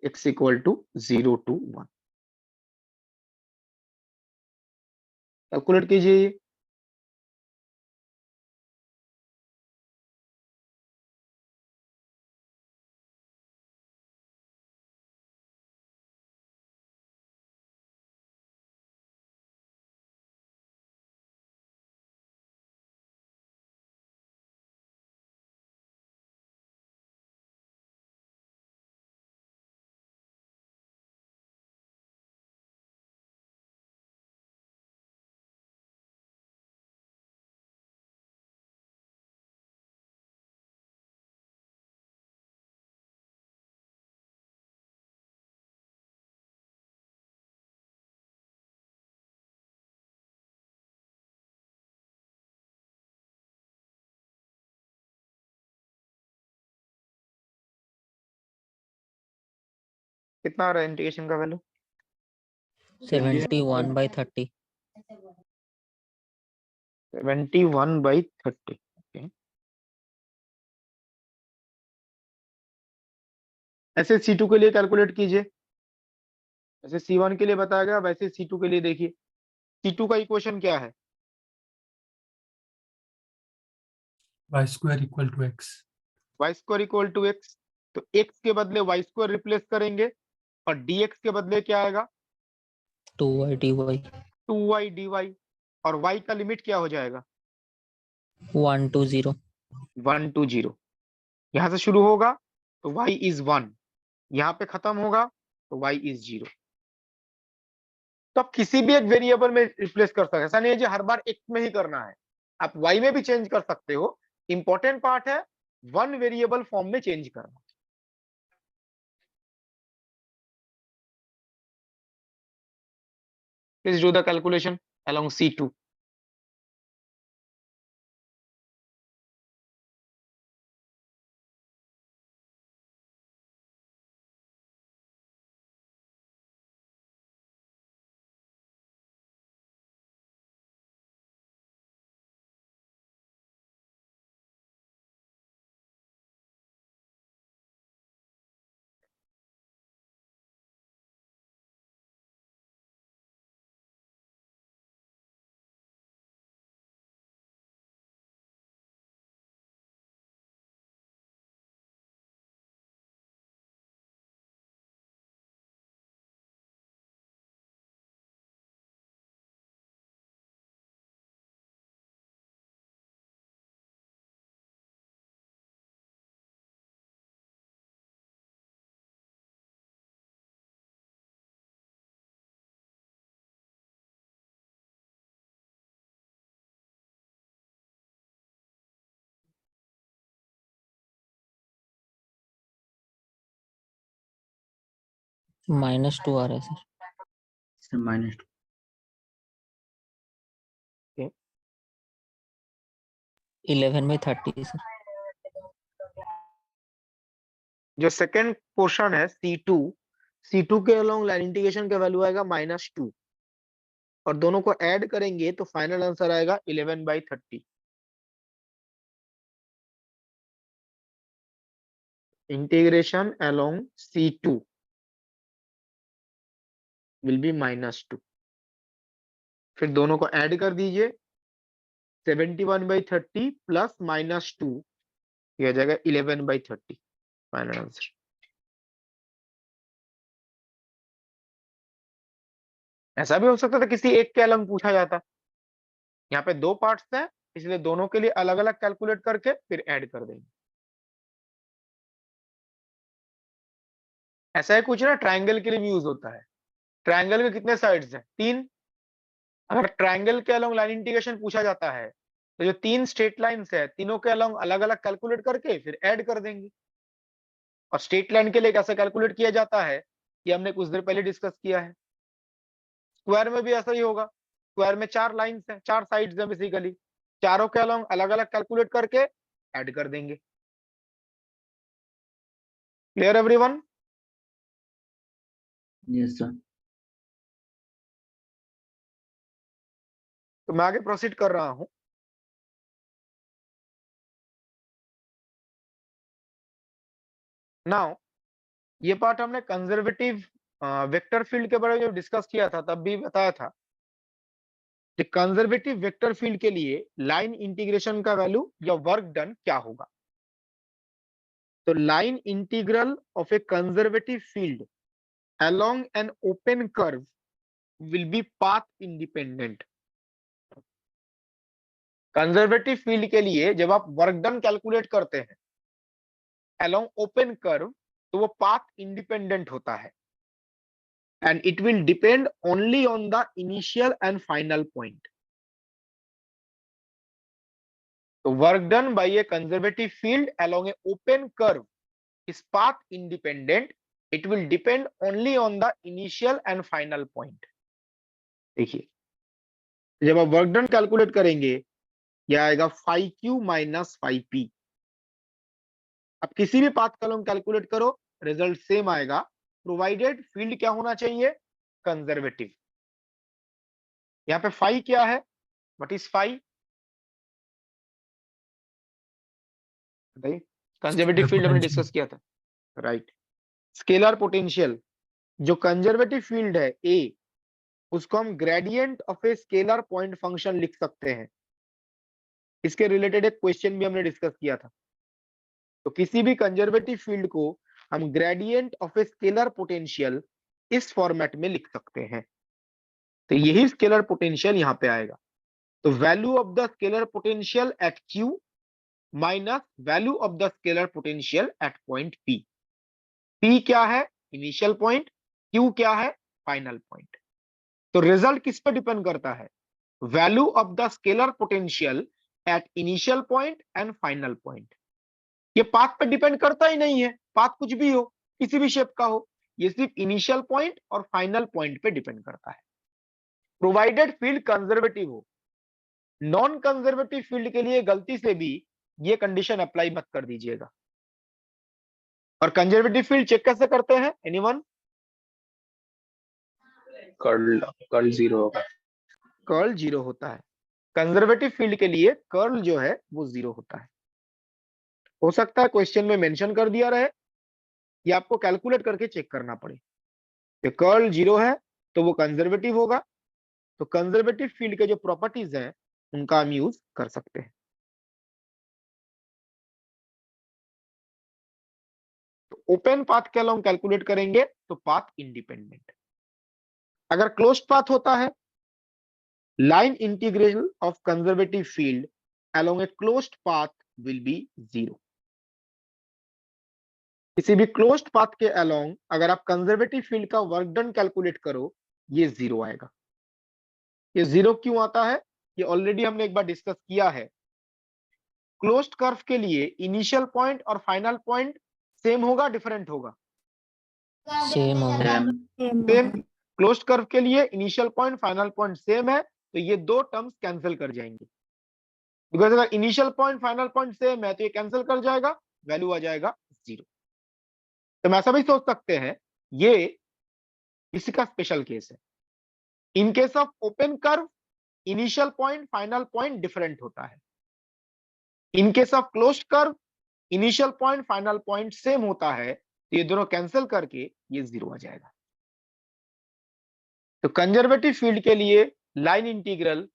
x equal to 0 to 1 calculate कीजिए ये। कितना आ रहा है इंटीग्रेशन का वैल्यू? 71/30. 71/30। ऐसे C2 के लिए कैलकुलेट कीजिए, ऐसे C1 के लिए बताया गया वैसे C2 के लिए देखिए। C2 का इक्वेशन क्या है? y square equal to x, y square equal to x. तो x के बदले वाई स्क्वायर रिप्लेस करेंगे और dx के बदले क्या आएगा? 2y dy. 2y dy। और y का लिमिट क्या हो जाएगा? 1 to 0. 1 टू 0। यहां से शुरू होगा तो y इज 1, यहाँ पे खत्म होगा तो y इज 0। तो आप किसी भी एक वेरिएबल में रिप्लेस कर सकते हैं, ऐसा नहीं है जी हर बार x में ही करना है, आप y में भी चेंज कर सकते हो। इंपॉर्टेंट पार्ट है वन वेरिएबल फॉर्म में चेंज करना। Please do the calculation along C2। -2 आ रहा है सर। Sir -2 11/30 sir. जो सेकंड पोर्शन है C2 के अलोंग लाइन इंटीग्रेशन का वैल्यू आएगा -2 और दोनों को ऐड करेंगे तो फाइनल आंसर आएगा 11/30। Integration along C2 will be -2। फिर दोनों को ऐड कर दीजिए 71/30 प्लस -2 यह हो जाएगा 11/30 फाइनल आंसर। ऐसा भी हो सकता था किसी एक के अलग पूछा जाता। यहाँ पे दो पार्ट्स हैं इसलिए दोनों के लिए अलग अलग कैलकुलेट करके फिर ऐड कर देंगे। ऐसा है कुछ ना, ट्रायंगल के लिए भी यूज होता है। ट्रायंगल के कितने साइड्स हैं? 3। अगर ट्रायंगल के अलोंग लाइन इंटीग्रेशन पूछा जाता है तो जो 3 स्ट्रेट लाइंस है तीनों के अलोंग अलग अलग कैलकुलेट करके फिर ऐड कर देंगे। और स्ट्रेट लाइन के लिए कैसे कैलकुलेट किया जाता है ये हमने कुछ देर पहले डिस्कस किया है। स्क्वायर में भी ऐसा ही होगा। स्क्वायर में 4 लाइंस हैं, 4 साइड्स हैं बेसिकली, चारों के अलोंग अलग अलग कैलकुलेट करके ऐड कर देंगे। Clear everyone? Yes sir. तो मैं आगे प्रोसीड कर रहा हूं। नाउ ये पार्ट हमने कंजर्वेटिव वेक्टर फील्ड के बारे में जब डिस्कस किया था तब भी बताया था कि कंजर्वेटिव वेक्टर फील्ड के लिए लाइन इंटीग्रेशन का वैल्यू या वर्क डन क्या होगा। तो line integral of A conservative field along an open curve will be path independent। Conservative field के लिए जब आप वर्क डन कैलकुलेट करते हैं along open curve तो वो पाथ इंडिपेंडेंट होता है and it will depend only on the initial and final point। तो work done by a conservative field along a open curve is path independent, it will depend only on the initial and final point। देखिए जब आप work done calculate करेंगे यह आएगा phi q minus phi p। अब किसी भी path का लॉन्ग कैलकुलेट करो रिजल्ट सेम आएगा, प्रोवाइडेड फील्ड क्या होना चाहिए? कंजर्वेटिव। यहाँ पे phi क्या है? What is phi? बताइए। कंजर्वेटिव फील्ड हमने डिस्कस किया था, राइट। Scalar potential. जो कंजर्वेटिव फील्ड है ए उसको हम gradient of a scalar point function लिख सकते हैं। इसके रिलेटेड एक क्वेश्चन भी हमने डिस्कस किया था। तो किसी भी कंजर्वेटिव फील्ड को हम gradient of a scalar potential इस फॉर्मेट में लिख सकते हैं। तो यही स्केलर पोटेंशियल यहाँ पे आएगा। तो value of the scalar potential at Q minus value of the scalar potential at point P। P क्या है? Initial point. Q क्या है? Final point. तो रिजल्ट किस पे डिपेंड करता है? Value of the scalar potential at initial point and final point. ये पाथ पे डिपेंड करता ही नहीं है, पाथ कुछ भी हो, किसी भी शेप का हो, ये सिर्फ इनिशियल पॉइंट और फाइनल पॉइंट पे डिपेंड करता है, प्रोवाइडेड फील्ड कंजर्वेटिव हो। नॉन कंजर्वेटिव फील्ड के लिए गलती से भी ये कंडीशन अप्लाई मत कर दीजिएगा। और कंजर्वेटिव फील्ड चेक कैसे करते हैं? एनीवन? कर्ल 0 होगा। कर्ल 0 होता है। कंजर्वेटिव फील्ड के लिए कर्ल जो है वो 0 होता है। हो सकता है क्वेश्चन में मेंशन कर दिया रहे या आपको कैलकुलेट करके चेक करना पड़े। तो कर्ल 0 है तो वो कंजर्वेटिव होगा। तो कंजर्वेटिव फील्ड के जो प्रॉपर्टीज हैं उनका हम यूज कर सकते हैं। तो ओपन पाथ के अलोंग कैलकुलेट करेंगे तो पाथ इंडिपेंडेंट। अगर क्लोज्ड पाथ होता है line integral of conservative field along a closed path will be 0। किसी भी क्लोज्ड पाथ के अलोंग अगर आप कंजर्वेटिव फील्ड का वर्क डन कैलकुलेट करो ये 0 आएगा। ये 0 क्यों आता है? ये ऑलरेडी हमने एक बार डिस्कस किया है। क्लोज्ड कर्व के लिए इनिशियल पॉइंट और फाइनल पॉइंट सेम होगा, डिफरेंट होगा? सेम होगा। सेम क्लोज्ड कर्व के लिए initial point final point same है, तो ये दो टर्म्स कैंसिल कर जाएंगे, बिकॉज अगर initial point final point same है तो ये कैंसिल कर जाएगा, वैल्यू आ जाएगा 0। तो हम ऐसा भी सोच सकते हैं, ये इसी का स्पेशल केस है। In case of open curve initial point final point different होता है। In case of closed curve initial point final point same होता है, तो ये दोनों कैंसिल करके ये 0 आ जाएगा। तो कंजर्वेटिव फील्ड के लिए लाइन इंटीग्रल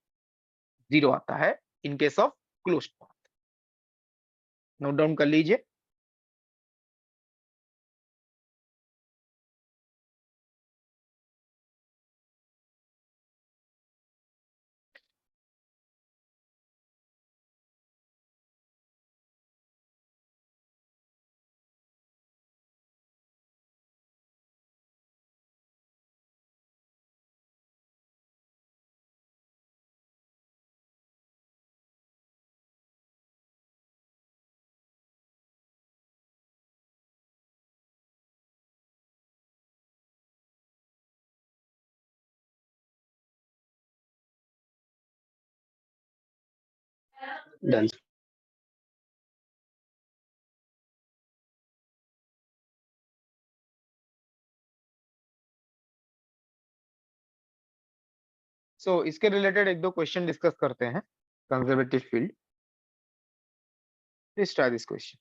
0 आता है in case of closed path. Note down कर लीजिए। Done. सो इसके रिलेटेड एक दो क्वेश्चन डिस्कस करते हैं conservative field. Please try this question.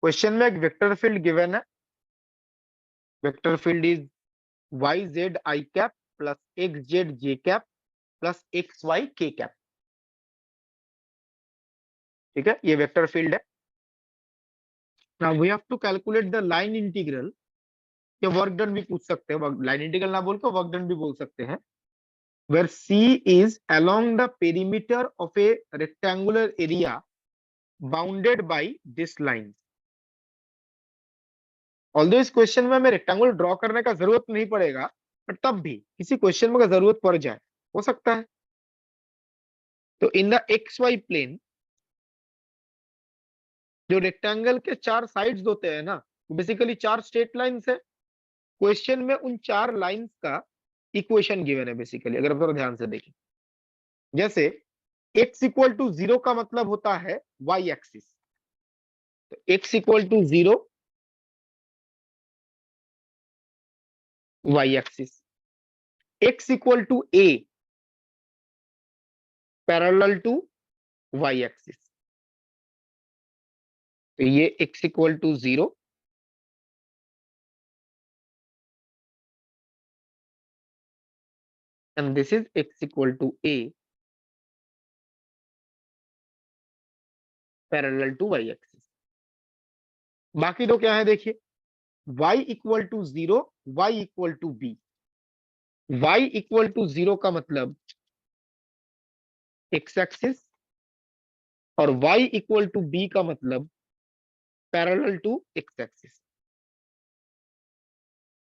Question में एक वेक्टर फील्ड गिवन है। Vector field is y z i cap plus x z j cap plus x y k cap. ठीक है, ये वेक्टर फील्ड है। Now we have to calculate the line integral, या work done भी पूछ सकते हैं, लाइन इंटीग्रल ना बोल के वर्क डन भी बोल सकते हैं। Where C is along the perimeter of a rectangular area bounded by this line. Although इस क्वेश्चन में हमें रेक्टेंगल ड्रॉ करने का जरूरत नहीं पड़ेगा, बट तब भी किसी क्वेश्चन में अगर जरूरत पड़ जाए, हो सकता है। तो in the x Y plane जो रेक्टेंगल के चार साइड्स होते हैं ना, बेसिकली चार स्ट्रेट लाइंस है। क्वेश्चन में उन चार लाइंस का इक्वेशन गिवन है बेसिकली, अगर आप थोड़ा ध्यान से देखें। जैसे x इक्वल टू 0 का मतलब होता है y एक्सिस, तो x equal to 0 y axis, x equal to a parallel to y axis, तो ये x equal to 0 and this is x equal to a parallel to y axis. बाकी तो क्या है देखिए, y equal to 0 y equal to b। y equal to 0 का मतलब x axis और y इक्वल टू b का मतलब पैरेलल टू x एक्सिस।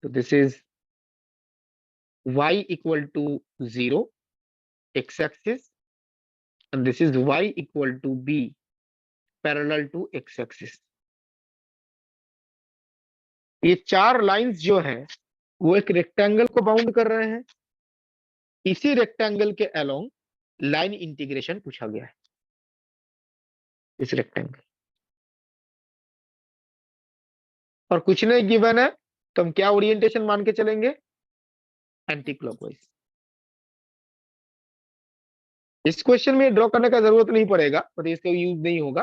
तो this is y equal to 0 x axis and this is y equal to b parallel to x axis। ये चार lines जो है वो एक रेक्टेंगल को बाउंड कर रहे हैं। इसी रेक्टेंगल के अलोंग लाइन इंटीग्रेशन पूछा गया है, इस रेक्टेंगल, और कुछ नहीं गिवन है, तो हम क्या ओरिएंटेशन मान के चलेंगे, एंटी क्लॉकवाइज। इस क्वेश्चन में ड्रॉ करने का जरूरत नहीं पड़ेगा, मतलब इसका यूज नहीं होगा,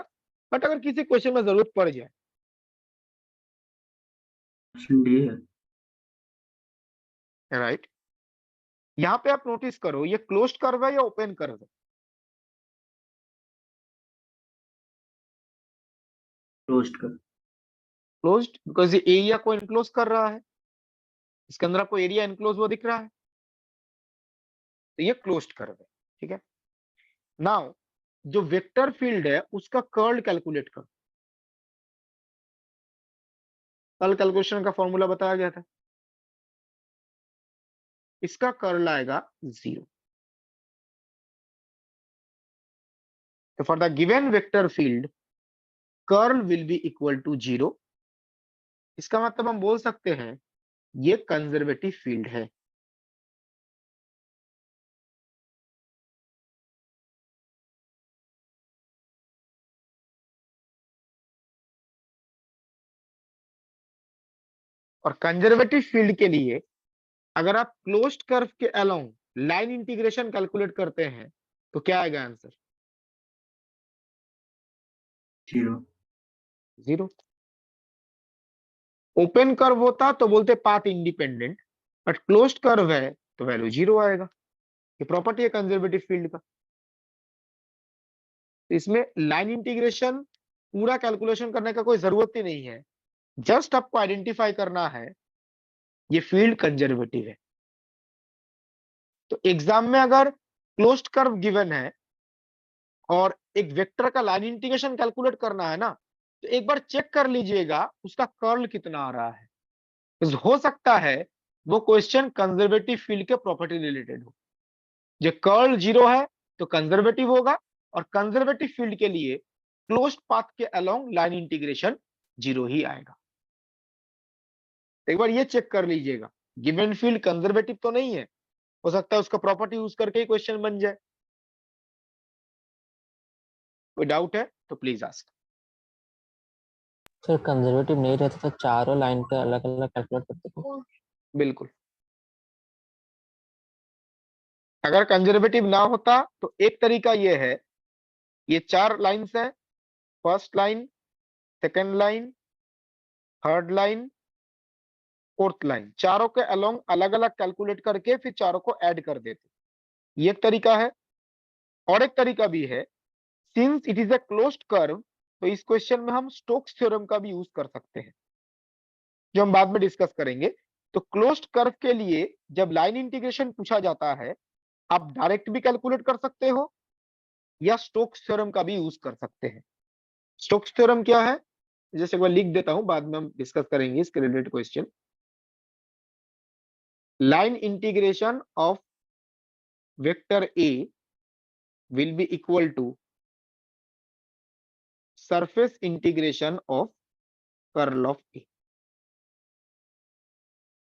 बट अगर किसी क्वेश्चन में जरूरत पड़ जाए। ऑप्शन डी है। राइट, यहाँ पे आप नोटिस करो ये क्लोज्ड कर्व है या ओपन कर्व है? क्लोज्ड कर। क्लोज्ड, बिकॉज ये एरिया को इनक्लोज कर रहा है, इसके अंदर आपको एरिया इनक्लोज वो दिख रहा है, तो ये क्लोज्ड कर्व है। ठीक है, नाउ जो वेक्टर फील्ड है उसका कर्ल कैलकुलेट करो। कल कैलकुलेशन का फॉर्मूला बताया गया था, इसका कर्ल आएगा 0। तो for the given vector field curl will be equal to 0। इसका मतलब हम बोल सकते हैं ये कंजर्वेटिव फील्ड है। और कंजर्वेटिव फील्ड के लिए अगर आप क्लोज्ड कर्व के अलोंग लाइन इंटीग्रेशन कैलकुलेट करते हैं तो क्या आएगा आंसर? 0। 0। ओपन कर्व होता तो बोलते path independent, but closed curve है तो वैल्यू 0 आएगा। ये प्रॉपर्टी है कंजर्वेटिव फील्ड का। तो इसमें लाइन इंटीग्रेशन पूरा कैलकुलेशन करने का कोई जरूरत ही नहीं है, जस्ट आपको आइडेंटिफाई करना है ये फील्ड कंजर्वेटिव है। तो एग्जाम में अगर क्लोज्ड कर्व गिवन है और एक वेक्टर का लाइन इंटीग्रेशन कैलकुलेट करना है ना, तो एक बार चेक कर लीजिएगा उसका कर्ल कितना आ रहा है। तो हो सकता है वो क्वेश्चन कंजर्वेटिव फील्ड के प्रॉपर्टी रिलेटेड हो। जो कर्ल 0 है तो कंजर्वेटिव होगा, और कंजर्वेटिव फील्ड के लिए क्लोज्ड पाथ के अलोंग लाइन इंटीग्रेशन 0 ही आएगा। एक बार ये चेक कर लीजिएगा गिवन फील्ड कंजर्वेटिव तो नहीं है, हो सकता है उसका प्रॉपर्टी यूज करके ही क्वेश्चन बन जाए। कोई डाउट है तो प्लीज आस्क। सर कंजर्वेटिव नहीं रहता तो चारों लाइन पे अलग अलग कैलकुलेट करते थे। बिल्कुल, अगर कंजर्वेटिव ना होता तो एक तरीका ये है, ये 4 लाइंस है, first line, second line, third line, fourth line, चारों के अलोंग अलग अलग कैलकुलेट करके फिर चारों को ऐड कर देते, ये एक तरीका है। और एक तरीका भी है, since it is a closed curve, तो इस क्वेश्चन में हम स्टोक्स थ्योरम का भी यूज कर सकते हैं, जो हम बाद में डिस्कस करेंगे। तो क्लोज्ड कर्व के लिए जब लाइन इंटीग्रेशन पूछा जाता है, आप डायरेक्ट भी कैलकुलेट कर सकते हो या स्टोक्स थ्योरम का भी यूज कर सकते हैं। स्टोक्स थ्योरम क्या है, जैसे एक बार लिख देता हूं, बाद में हम डिस्कस करेंगे इसके related question. Line integration of vector A will be equal to surface integration of curl of A.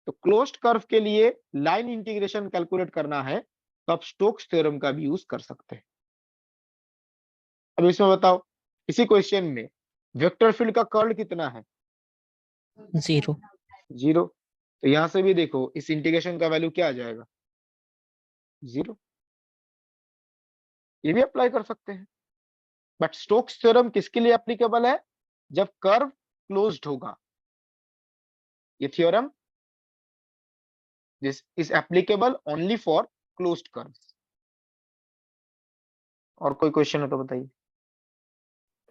तो क्लोज्ड कर्व के लिए लाइन इंटीग्रेशन कैलकुलेट करना है तो आप स्टोक्स थ्योरम का भी यूज कर सकते हैं। अब इसमें बताओ, इसी क्वेश्चन में वेक्टर फील्ड का कर्ल कितना है? 0। 0। तो यहां से भी देखो इस इंटीग्रेशन का वैल्यू क्या आ जाएगा? 0। ये भी अप्लाई कर सकते हैं, बट स्टोक्स थ्योरम किसके लिए एप्लीकेबल है? जब कर्व क्लोज्ड होगा। ये theorem this is applicable only for closed curves. और कोई क्वेश्चन हो तो बताइए।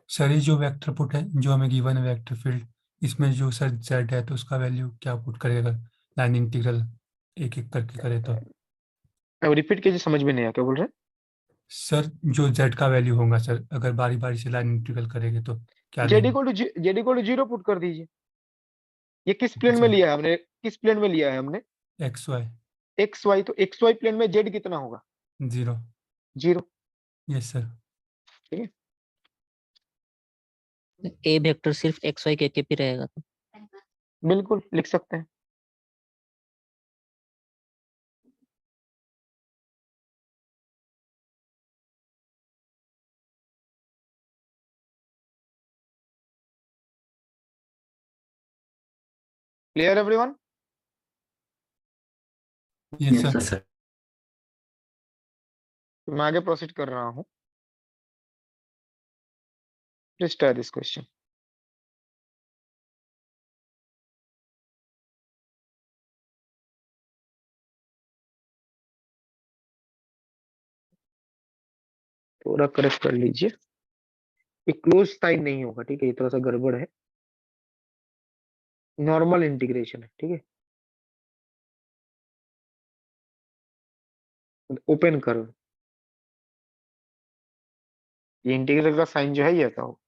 सर ये जो वेक्टर पुट है, जो हमें गिवन है वेक्टर फील्ड, इसमें जो सर जेड है तो उसका वैल्यू क्या पुट करेगा? लाइन इंटीग्रल एक एक करके करे तो अब रिपीट कीजिए, समझ में नहीं आया क्या बोल रहे सर जो जेड का वैल्यू होगा सर, अगर बारी बारी से लाइन इंटीग्रल करेंगे तो क्या हैं? लेंगे? जेड इक्वल टू 0 पुट कर दीजिए। ये किस प्लेन में सर लिया है हमने? किस प्लेन में लिया है हमने? एक्स वाई एक्स वाई, तो एक्स वाई प्लेन में जेड कितना होगा? 0। 0। Yes sir. ठीक है, ए वेक्टर सिर्फ एक्स वाई के पे रहेगा तो बिल्कुल लिख सकते हैं। Clear everyone? Yes yes sir. Sir. तो मैं आगे प्रोसीड कर रहा हूँ। Please try this question. थोड़ा करेक्ट कर लीजिए, ये क्लोज साइन नहीं होगा, ठीक है, ये थोड़ा सा गड़बड़ है, नॉर्मल इंटीग्रेशन है, ठीक है, ओपन कर्व, ये इंटीग्रल का साइन जो है ये ऐसा हो।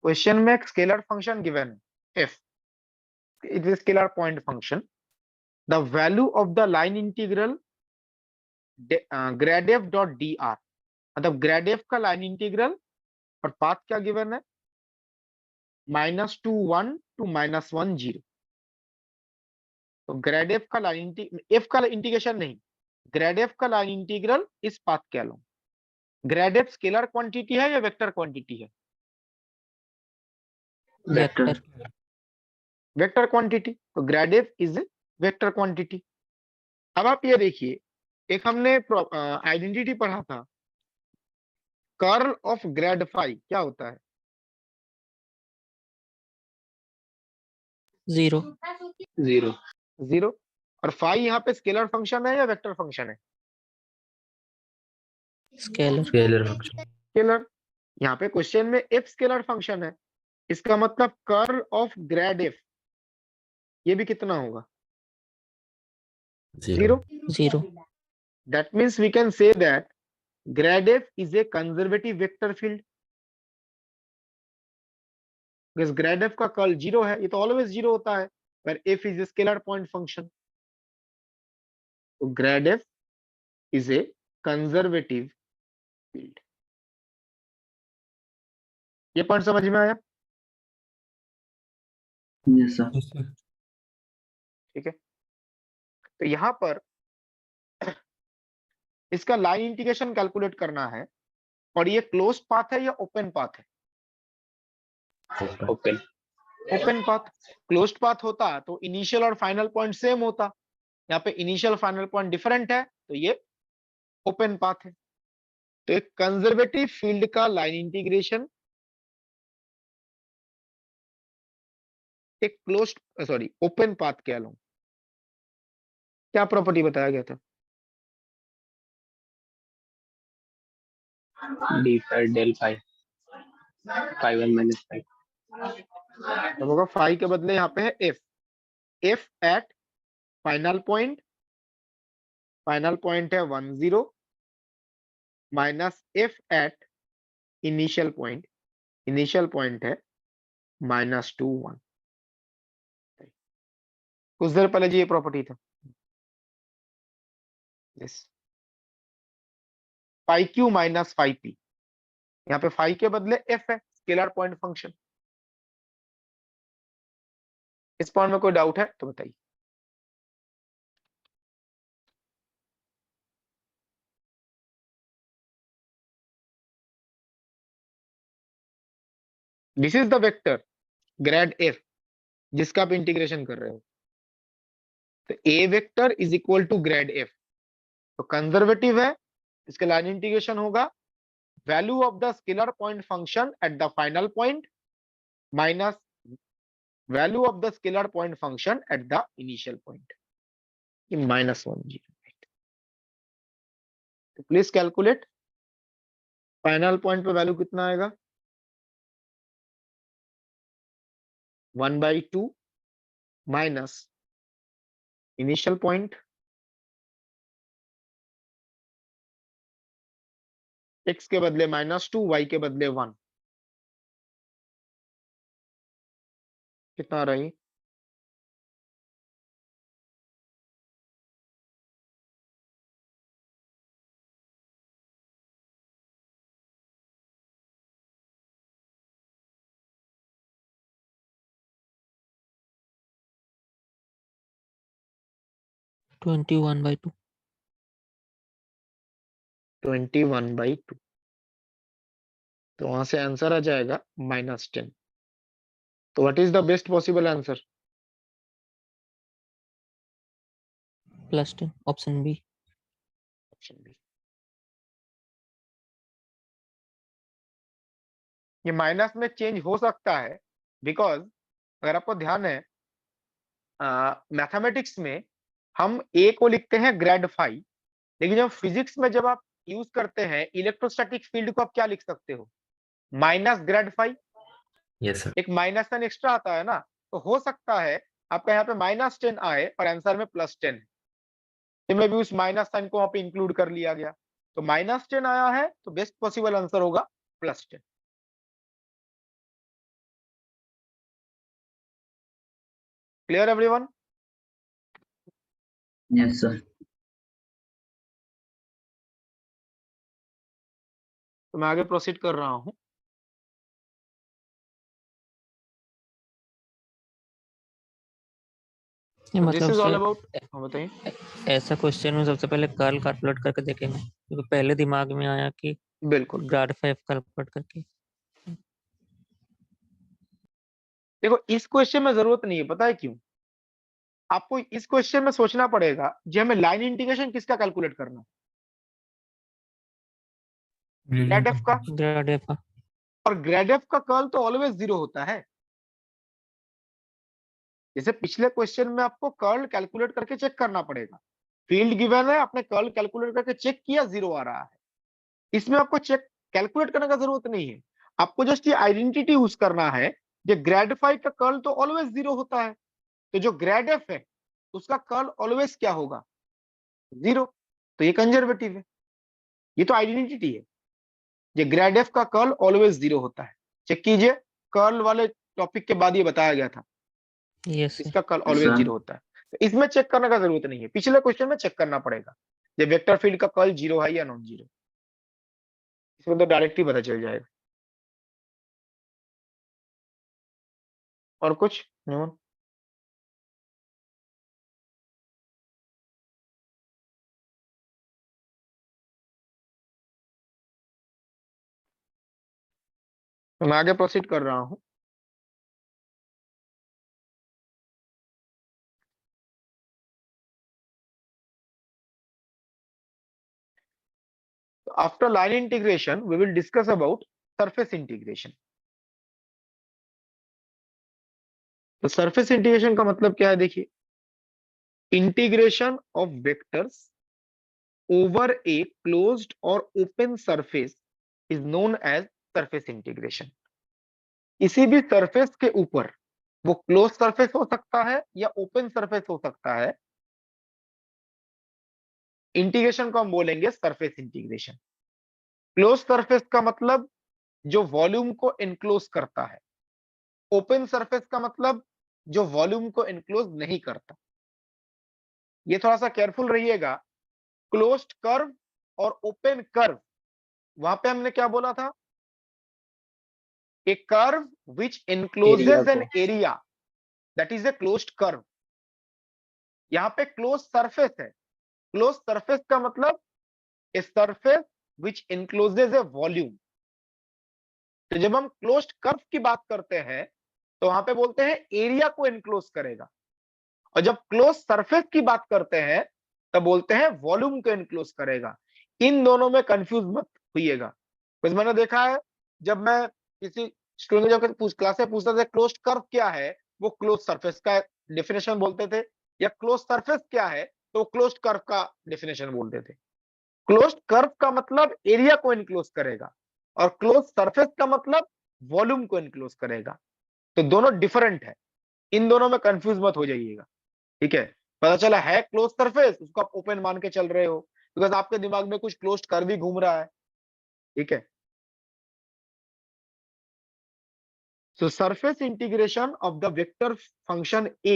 क्वेश्चन में एक scalar function given f, it is scalar point function, the value of the line integral grad f dot dr, मतलब ग्रेड f का लाइन इंटीग्रल और पाथ क्या गिवन है, -2 1 to -1 0। तो ग्रेड f का लाइन f का इंटीग्रेशन नहीं, grade f का लाइन इंटीग्रल इस पाथ के along. Grade f scalar quantity है या वेक्टर क्वांटिटी है? वेक्टर। वेक्टर क्वांटिटी, तो grade f is vector quantity. अब आप ये देखिए, एक हमने आइडेंटिटी पढ़ा था, कर्ल ऑफ ग्रेड फाई क्या होता है? 0। 0 0। और फाई यहाँ पे स्केलर फंक्शन है या वेक्टर फंक्शन है? स्केलर। Scalar function. स्केलर। यहाँ पे क्वेश्चन में एफ स्केलर फंक्शन है, इसका मतलब कर्ल ऑफ ग्रेड एफ ये भी कितना होगा? 0। 0। That means we can say that grad f is a conservative vector field, because grad f का कर्ल 0 है, ये तो ऑलवेज 0 होता है, where f is a scalar point function, तो grad f is a conservative field। ये point समझ में आया? Yes sir. yes sir, ठीक है, तो यहाँ पर इसका लाइन इंटीग्रेशन कैलकुलेट करना है, और ये क्लोज्ड पाथ है या ओपन पाथ है? Open. Open path. Closed path होता तो इनिशियल और फाइनल पॉइंट सेम होता, यहाँ पे इनिशियल फाइनल पॉइंट डिफरेंट है, तो ये ओपन पाथ है। तो एक कंजर्वेटिव फील्ड का लाइन इंटीग्रेशन एक क्लोज्ड सॉरी ओपन पाथ के अलोंग क्या प्रॉपर्टी बताया गया था? D phi del phi, phi 1 minus phi. तो होगा फाई के बदले यहाँ पे है f, f at final point है 1 0 minus f at initial point है -2 1। कुछ देर पहले जी ये प्रॉपर्टी था, yes, phi Q minus phi P, यहाँ पे फाई के बदले एफ है, स्केलर पॉइंट फंक्शन। इस पॉइंट में कोई डाउट है तो बताइए। This is the vector grad F जिसका आप इंटीग्रेशन कर रहे हो, तो A vector is equal to grad F, तो कंजर्वेटिव है, इसका लाइन इंटीग्रेशन होगा value of the scalar point function at the final point minus value of the scalar point function at the initial point, -1 तो please calculate final point पे value कितना आएगा 1/2 minus initial point x के बदले -2 y के बदले 1, कितना रही 21/2 21/2, तो वहां से आंसर आ जाएगा -10, तो what is the best possible answer? +10 option B. Option B. ये माइनस में चेंज हो सकता है बिकॉज अगर आपको ध्यान है मैथमेटिक्स में हम ए को लिखते हैं ग्रेड फाई, लेकिन जब फिजिक्स में जब आप यूज करते हैं इलेक्ट्रोस्टैटिक फील्ड को आप क्या लिख सकते हो minus grad phi, yes sir. एक माइनस साइन एक्स्ट्रा आता है ना, तो हो सकता है आपका यहाँ पे -10 आए और आंसर में +10, तो मैं भी उस माइनस साइन को वहां पे इंक्लूड कर लिया गया, तो -10 आया है तो बेस्ट पॉसिबल आंसर होगा +10। Clear everyone? Yes sir. तो मैं आगे प्रोसीड कर रहा हूं। ये दिस मतलब इज ऑल सर अबाउट, बताइए। ऐसा क्वेश्चन में सबसे पहले कर्ल कैलकुलेट करके देखेंगे, क्योंकि पहले दिमाग में आया कि बिल्कुल ग्राड 5 कैलकुलेट करके। देखो इस क्वेश्चन में जरूरत नहीं है, पता है क्यों? आपको इस क्वेश्चन में सोचना पड़ेगा जी हमें लाइन इंटीग्रेशन किसका कैलकुलेट करना है, ग्रेड एफ का, ग्राड एफ का। और ग्रेड एफ का कर्ल तो ऑलवेज 0 होता है। जैसे पिछले क्वेश्चन में आपको कर्ल कैलकुलेट करके चेक करना पड़ेगा, फील्ड गिवन है आपने कर्ल कैलकुलेट करके चेक किया 0 आ रहा है, इसमें आपको चेक कैलकुलेट करने का जरूरत नहीं है, आपको जस्ट ये आइडेंटिटी यूज करना है, जो ग्रेड फाई का कर्ल तो ऑलवेज 0 होता है, तो जो ग्रेड एफ है उसका कर्ल ऑलवेज क्या होगा 0, तो ये कंजर्वेटिव है, ये तो आइडेंटिटी है, ये ग्रेड एफ का कर्ल ऑलवेज 0 होता है। चेक कीजिए, कर्ल वाले टॉपिक के बाद ये बताया गया था, यस इसका कर्ल ऑलवेज 0 होता है, तो इसमें चेक करने का जरूरत नहीं है, पिछले क्वेश्चन में चेक करना पड़ेगा ये वेक्टर फील्ड का कर्ल 0 है या नॉन 0, इसमें तो डायरेक्ट ही पता चल जाएगा। और कुछ न्यूमन? तो मैं आगे प्रोसीड कर रहा हूं। After line integration, we will discuss about surface integration. तो surface integration का मतलब क्या है देखिए, integration of vectors over a closed or open surface is known as surface integration. किसी भी surface के ऊपर, वो closed surface हो सकता है या open surface हो सकता है, इंटीग्रेशन को हम बोलेंगे surface integration. क्लोज सरफेस का मतलब जो वॉल्यूम को इनक्लोज करता है, ओपन सरफेस का मतलब जो वॉल्यूम को इनक्लोज नहीं करता। ये थोड़ा सा केयरफुल रहिएगा, क्लोज्ड कर्व और ओपन कर्व, वहां पे हमने क्या बोला था, a curve which encloses an area that is a closed curve. यहां पे क्लोज सरफेस है, क्लोज सरफेस का मतलब a surface which इनक्लोजेज A volume, तो जब हम क्लोज्ड कर्व की बात करते हैं तो वहां पे बोलते हैं एरिया को एनक्लोज करेगा, और जब क्लोज सरफेस की बात करते हैं तब बोलते हैं वॉल्यूम को एनक्लोज करेगा। इन दोनों में कंफ्यूज मत होइएगा, बस मैंने देखा है जब मैं किसी स्टूडेंट जब क्लास में पूछता था क्लोज्ड कर्व क्या है, वो क्लोज सरफेस का डेफिनेशन बोलते थे, या क्लोज सरफेस क्या है तो क्लोज्ड कर्व का डेफिनेशन बोलते थे। क्लोज्ड कर्व का मतलब एरिया को एनक्लोज करेगा और क्लोज सरफेस का मतलब वॉल्यूम को एनक्लोज करेगा, तो दोनों डिफरेंट है, इन दोनों में कंफ्यूज मत हो जाइएगा। ठीक है, पता चला है क्लोज सरफेस उसको आप ओपन मान के चल रहे हो बिकॉज आपके दिमाग में कुछ क्लोज्ड कर्व ही घूम रहा है। ठीक है, so surface integration of the vector function a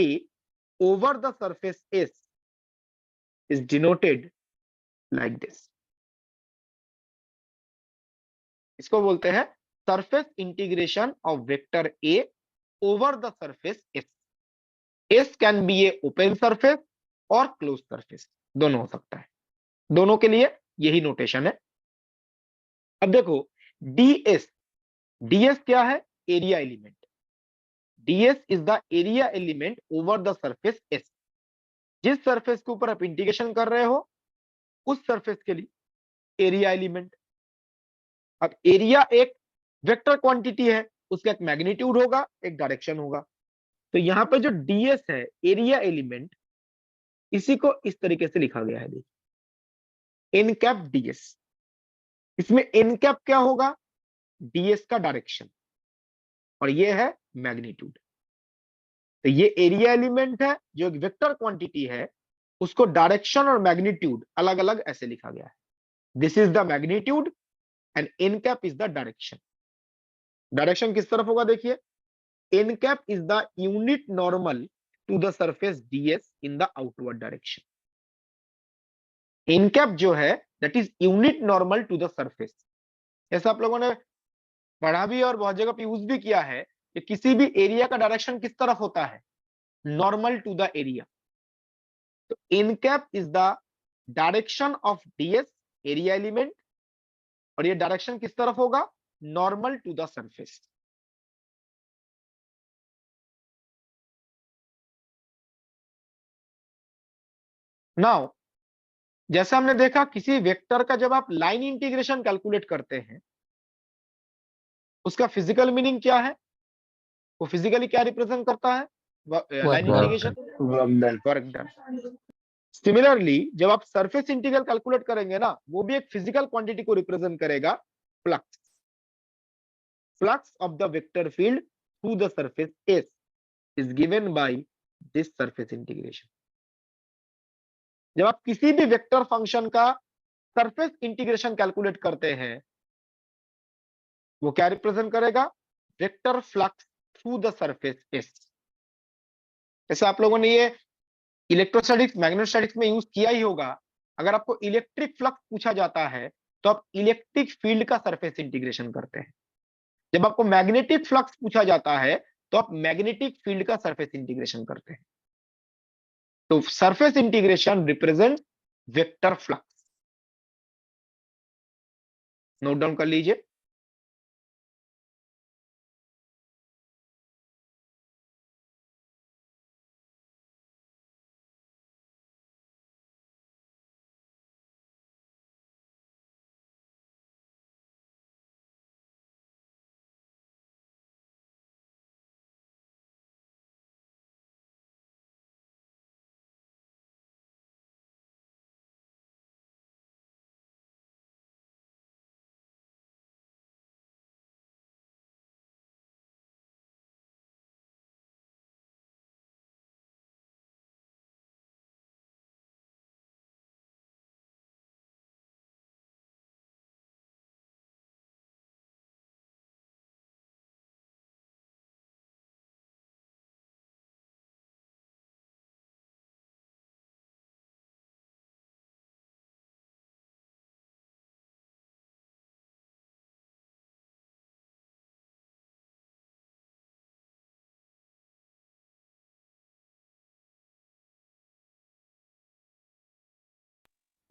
over the surface s is denoted like this. इसको बोलते हैं surface integration of vector a over the surface s. s can be A open surface और close surface, दोनों हो सकता है, दोनों के लिए यही नोटेशन है। अब देखो ds, ds क्या है? Area element. ds is the area element over the surface s। जिस सरफेस के ऊपर आप इंटीग्रेशन कर रहे हो उस सरफेस के लिए एरिया एलिमेंट। अब एरिया एक वेक्टर क्वांटिटी है, उसका एक मैग्नीट्यूड होगा, एक डायरेक्शन होगा। तो यहां पे जो ds है एरिया एलिमेंट, इसी को इस तरीके से लिखा गया है, देखिए एन कैप ds। इसमें एन कैप क्या होगा? ds का डायरेक्शन, और ये है मैग्नीट्यूड। तो ये एरिया एलिमेंट है जो एक वेक्टर क्वांटिटी है, उसको डायरेक्शन और मैग्नीट्यूड अलग अलग ऐसे लिखा गया है। This is the magnitude and n cap is the direction. Direction किस तरफ होगा? देखिए n cap is the unit normal to the surface ds in the outward direction. N cap जो है that is unit normal to the surface. ऐसा आप लोगों ने पढ़ा भी और बहुत जगह पे यूज भी किया है कि किसी भी एरिया का डायरेक्शन किस तरफ होता है? Normal to the area. तो N cap is the direction of ds area element, और ये डायरेक्शन किस तरफ होगा? Normal to the surface. Now जैसे हमने देखा किसी वेक्टर का जब आप लाइन इंटीग्रेशन कैलकुलेट करते हैं उसका फिजिकल मीनिंग क्या है? वो फिजिकली क्या रिप्रेजेंट करता है? Line Work integration, work done. Work done. Similarly जब आप सरफेस इंटीग्रल कैलकुलेट करेंगे ना, वो भी एक फिजिकल क्वांटिटी को रिप्रेजेंट करेगा, flux. Flux of the vector field through the surface S is given by this surface integration. जब आप किसी भी वेक्टर फंक्शन का सरफेस इंटीग्रेशन कैलकुलेट करते हैं वो क्या रिप्रेजेंट करेगा? Vector flux through the surface S। ऐसे आप लोगों ने ये इलेक्ट्रोस्टैटिक्स मैग्नेटोस्टैटिक्स में यूज किया ही होगा। अगर आपको इलेक्ट्रिक फ्लक्स पूछा जाता है तो आप इलेक्ट्रिक फील्ड का सरफेस इंटीग्रेशन करते हैं। जब आपको मैग्नेटिक फ्लक्स पूछा जाता है तो आप मैग्नेटिक फील्ड का सरफेस इंटीग्रेशन करते हैं। तो surface integration represent vector flux. Note down कर लीजिए।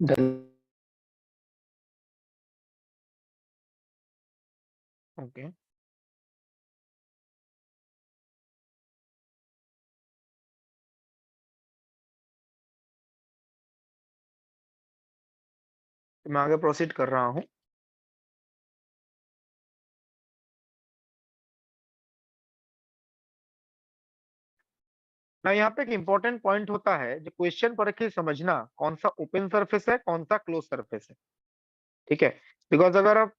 डन। ओके मैं आगे प्रोसीड कर रहा हूं। ना यहाँ पे एक इंपॉर्टेंट पॉइंट होता है जो क्वेश्चन पर रखी समझना, कौन सा ओपन सरफेस है कौन सा क्लोज सरफेस है। ठीक है, बिकॉज अगर आप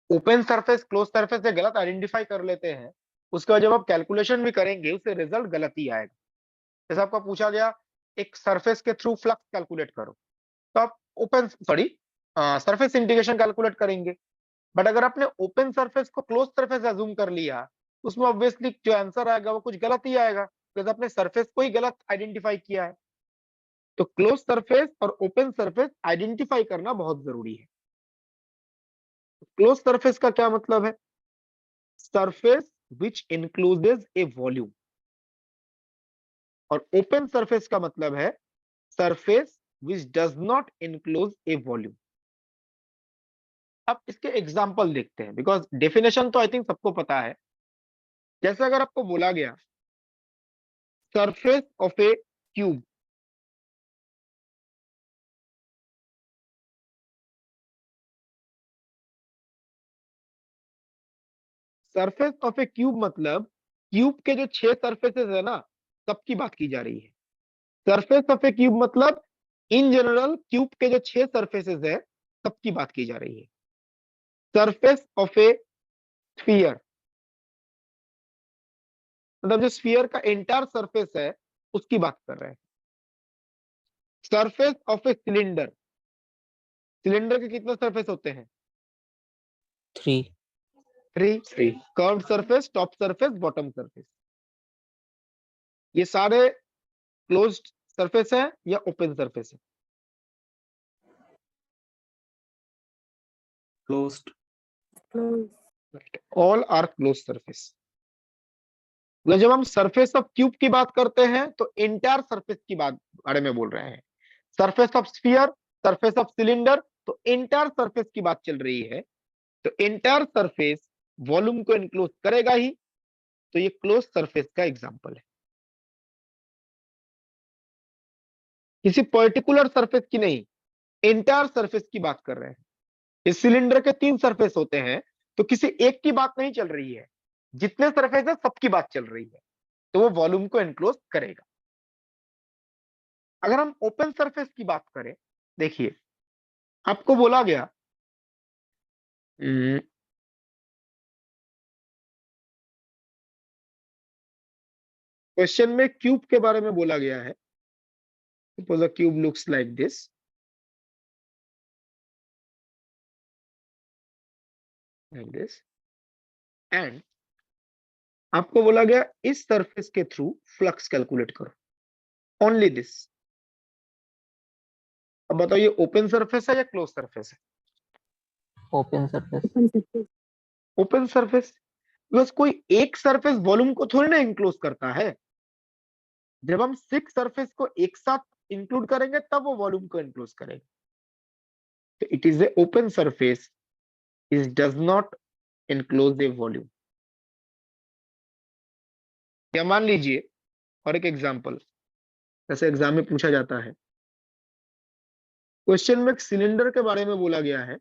ओपन सरफेस क्लोज सरफेस से गलत आइडेंटिफाई कर लेते हैं, उसके बाद जब आप कैलकुलेशन भी करेंगे उससे रिजल्ट गलत ही आएगा। जैसे आपका पूछा गया एक सरफेस के थ्रू फ्लक्स कैलकुलेट करो, तो आप open sorry surface integration calculate करेंगे। बट अगर आपने ओपन सरफेस को क्लोज सरफेस अज्यूम कर लिया, उसमें ऑब्वियसली जो आंसर आएगा वो कुछ गलत ही आएगा, बिकॉज आपने सरफेस को ही गलत आइडेंटिफाई किया है। तो क्लोज सरफेस और ओपन सरफेस आइडेंटिफाई करना बहुत जरूरी है। क्लोज सरफेस का क्या मतलब है? Surface which includes a volume. और ओपन सरफेस का मतलब है surface which does not include a volume. अब इसके एग्जाम्पल देखते हैं, बिकॉज डेफिनेशन तो आई थिंक सबको पता है। जैसे अगर आपको बोला गया surface of a cube, surface of a cube मतलब क्यूब के जो 6 सरफेसेस है ना, सबकी बात की जा रही है। सरफेस ऑफ ए क्यूब मतलब इन जनरल क्यूब के जो 6 सरफेसेस है सबकी बात की जा रही है। सरफेस ऑफ ए स्फीयर मतलब जो स्फीयर का एंटायर सरफेस है उसकी बात कर रहे हैं। Surface of a cylinder, cylinder के कितने सरफेस होते हैं? 3। 3। Curve surface, top surface, bottom surface. ये सारे क्लोज्ड सरफेस है या ओपन सरफेस है? closed, all are close surface. जब हम सरफेस ऑफ क्यूब की बात करते हैं तो एंटायर सरफेस की बारे में बोल रहे हैं। Surface of sphere, surface of cylinder, तो एंटायर सरफेस की बात चल रही है। तो एंटायर सरफेस वॉल्यूम को इंक्लोज करेगा ही, तो ये क्लोज सरफेस का एग्जांपल है। किसी पर्टिकुलर सरफेस की नहीं, एंटायर सरफेस की बात कर रहे हैं। इस सिलेंडर के 3 सरफेस होते हैं, तो किसी एक की बात नहीं चल रही है, जितने सरफेस है सबकी बात चल रही है, तो वो वॉल्यूम को एनक्लोज करेगा। अगर हम ओपन सरफेस की बात करें, देखिए आपको बोला गया क्वेश्चन में क्यूब के बारे में बोला गया है। Suppose a cube looks like this, and आपको बोला गया इस सरफेस के थ्रू फ्लक्स कैलकुलेट करो, ओनली दिस। अब बताइए ओपन सरफेस है या क्लोज सरफेस है? Open surface. Open surface, because कोई एक सरफेस वॉल्यूम को थोड़ी ना इंक्लोज करता है। जब हम 6 सरफेस को एक साथ इंक्लूड करेंगे तब वो वॉल्यूम को इंक्लोज करेगा। तो it is A open surface, it does not enclose A volume. या मान लीजिए और एक एग्जांपल, जैसे एग्जाम में पूछा जाता है, क्वेश्चन में एक सिलेंडर के बारे में बोला गया है।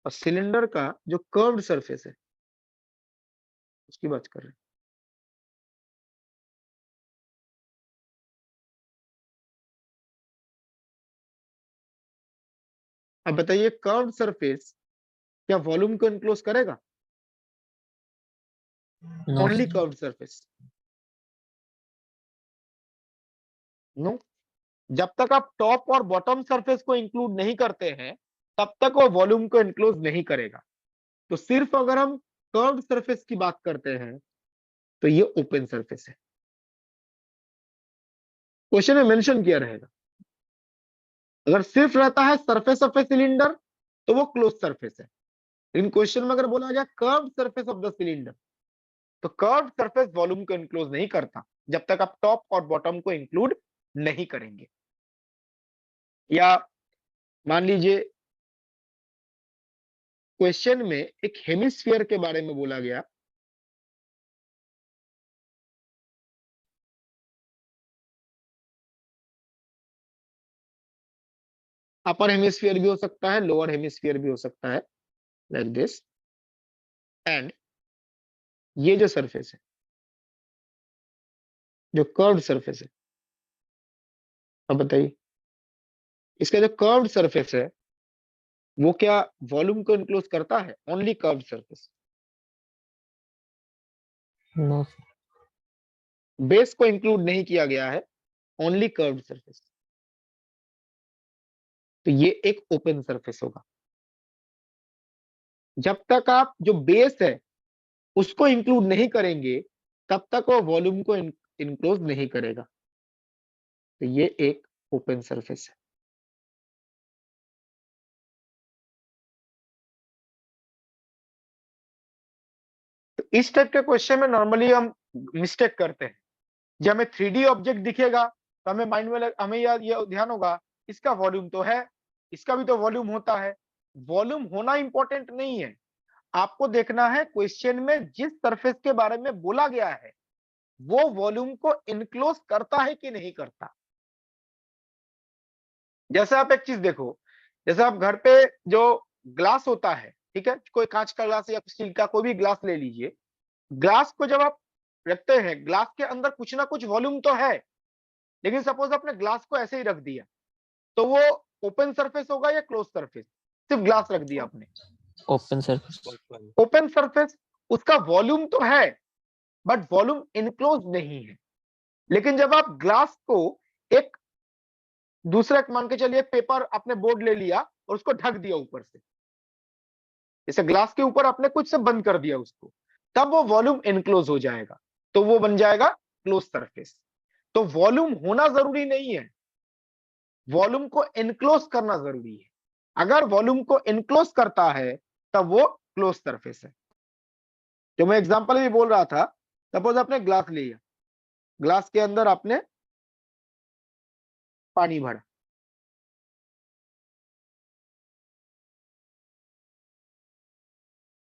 और सिलेंडर का जो कर्व्ड सरफेस है उसकी बात कर रहे हैं। अब बताइए कर्व्ड सरफेस क्या वॉल्यूम को इंक्लोज करेगा? No only curved surface, no. जब तक आप टॉप और बॉटम सरफेस को इंक्लूड नहीं करते हैं तब तक वो वॉल्यूम को इंक्लोज नहीं करेगा। तो सिर्फ अगर हम कर्व्ड सरफेस की बात करते हैं तो ये ओपन सरफेस है। क्वेश्चन में मेंशन किया रहेगा। अगर सिर्फ रहता है सरफेस ऑफ ए सिलेंडर तो वो क्लोज सरफेस है। लेकिन क्वेश्चन में अगर बोला गया curved surface of the cylinder, तो कर्व्ड सरफेस वॉल्यूम को इंक्लोज नहीं करता जब तक आप टॉप और बॉटम को इंक्लूड नहीं करेंगे। या मान लीजिए क्वेश्चन में एक हेमिस्फीयर के बारे में बोला गया। अपर हेमिस्फीयर भी हो सकता है, लोअर हेमिस्फीयर भी हो सकता है, लाइक दिस। एंड ये जो सरफेस है, जो कर्व्ड सरफेस है, अब बताइए इसका जो कर्व्ड सरफेस है वो क्या वॉल्यूम को इनक्लोज करता है? Only curved surface, no base को इंक्लूड नहीं किया गया है, ओनली कर्व्ड सरफेस। तो ये एक ओपन सरफेस होगा। जब तक आप जो बेस है उसको इंक्लूड नहीं करेंगे तब तक वो वॉल्यूम को इनक्लोज नहीं करेगा। तो ये एक ओपन सरफेस है। तो इस टाइप के क्वेश्चन में नॉर्मली हम मिस्टेक करते हैं। जब हमें 3D ऑब्जेक्ट दिखेगा तो हमें माइंड में हमें ये ध्यान होगा इसका वॉल्यूम तो है, इसका भी तो वॉल्यूम होता है। वॉल्यूम होना इंपॉर्टेंट नहीं है, आपको देखना है क्वेश्चन में जिस सरफेस के बारे में बोला गया है वो वॉल्यूम को इनक्लोज करता है कि नहीं करता। जैसे आप एक चीज देखो, जैसे आप घर पे जो ग्लास होता है, ठीक है, कोई कांच का ग्लास या स्टील का कोई भी ग्लास ले लीजिए, ग्लास को जब आप रखते हैं ग्लास के अंदर कुछ ना कुछ वॉल्यूम तो है, लेकिन सपोज आपने ग्लास को ऐसे ही रख दिया तो वो ओपन सरफेस होगा या क्लोज सरफेस? सिर्फ ग्लास रख दिया आपने, ओपन सरफेस। ओपन सरफेस, उसका वॉल्यूम तो है बट वॉल्यूम इनक्लोज नहीं है। लेकिन जब आप ग्लास को एक दूसरा मान के चलिए पेपर आपने बोर्ड ले लिया और उसको ढक दिया ऊपर से, जैसे ग्लास के ऊपर आपने कुछ से बंद कर दिया उसको, तब वो वॉल्यूम इनक्लोज हो जाएगा, तो वो बन जाएगा क्लोज सरफेस। तो वॉल्यूम होना जरूरी नहीं है, वॉल्यूम को इनक्लोज करना जरूरी है। अगर वॉल्यूम को इनक्लोज करता है तब वो क्लोज सरफेस है। जो मैं एग्जांपल भी बोल रहा था, सपोज आपने ग्लास लिया, ग्लास के अंदर आपने पानी भरा,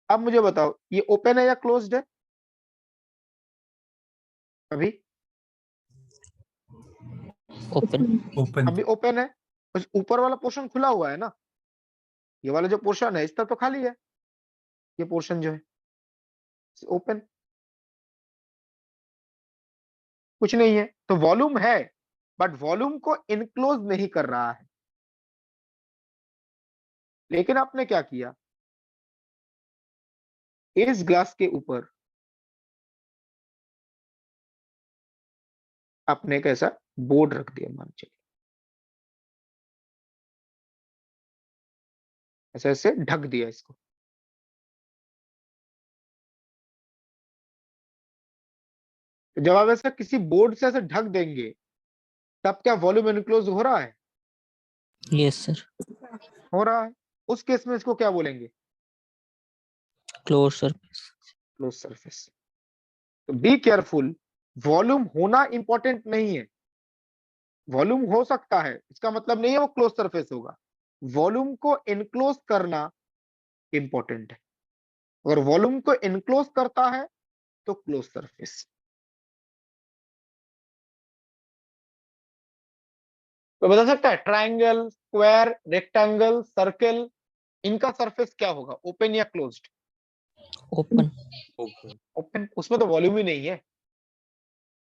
अब मुझे बताओ ये ओपन है या क्लोज्ड है? अभी ओपन। ओपन। अभी ओपन है, उस ऊपर वाला पोर्शन खुला हुआ है ना, ये वाला जो पोर्शन है इस तरफ तो खाली है, ये पोर्शन जो है ओपन, कुछ नहीं है। तो वॉल्यूम है बट वॉल्यूम को इनक्लोज नहीं कर रहा है। लेकिन आपने क्या किया, इस ग्लास के ऊपर आपने एक ऐसा बोर्ड रख दिया, मान चलिए ऐसे ऐसे ढक दिया इसको, तो जब आप ऐसा किसी बोर्ड से ऐसे ढक देंगे तब क्या वॉल्यूम इनक्लोज हो रहा है? Yes sir. हो रहा है। उस केस में इसको क्या बोलेंगे? Close surface. Close surface. तो बी केयरफुल, वॉल्यूम होना इंपॉर्टेंट नहीं है, वॉल्यूम हो सकता है इसका मतलब नहीं है वो क्लोज सरफेस होगा, वॉल्यूम को इनक्लोज करना इंपॉर्टेंट है। अगर वॉल्यूम को इनक्लोज करता है तो क्लोज सरफेस। तो बता सकता है ट्रायंगल, स्क्वायर, रेक्टेंगल, सर्कल, इनका सरफेस क्या होगा, ओपन या क्लोज्ड? ओपन। ओपन, उसमें तो वॉल्यूम ही नहीं है।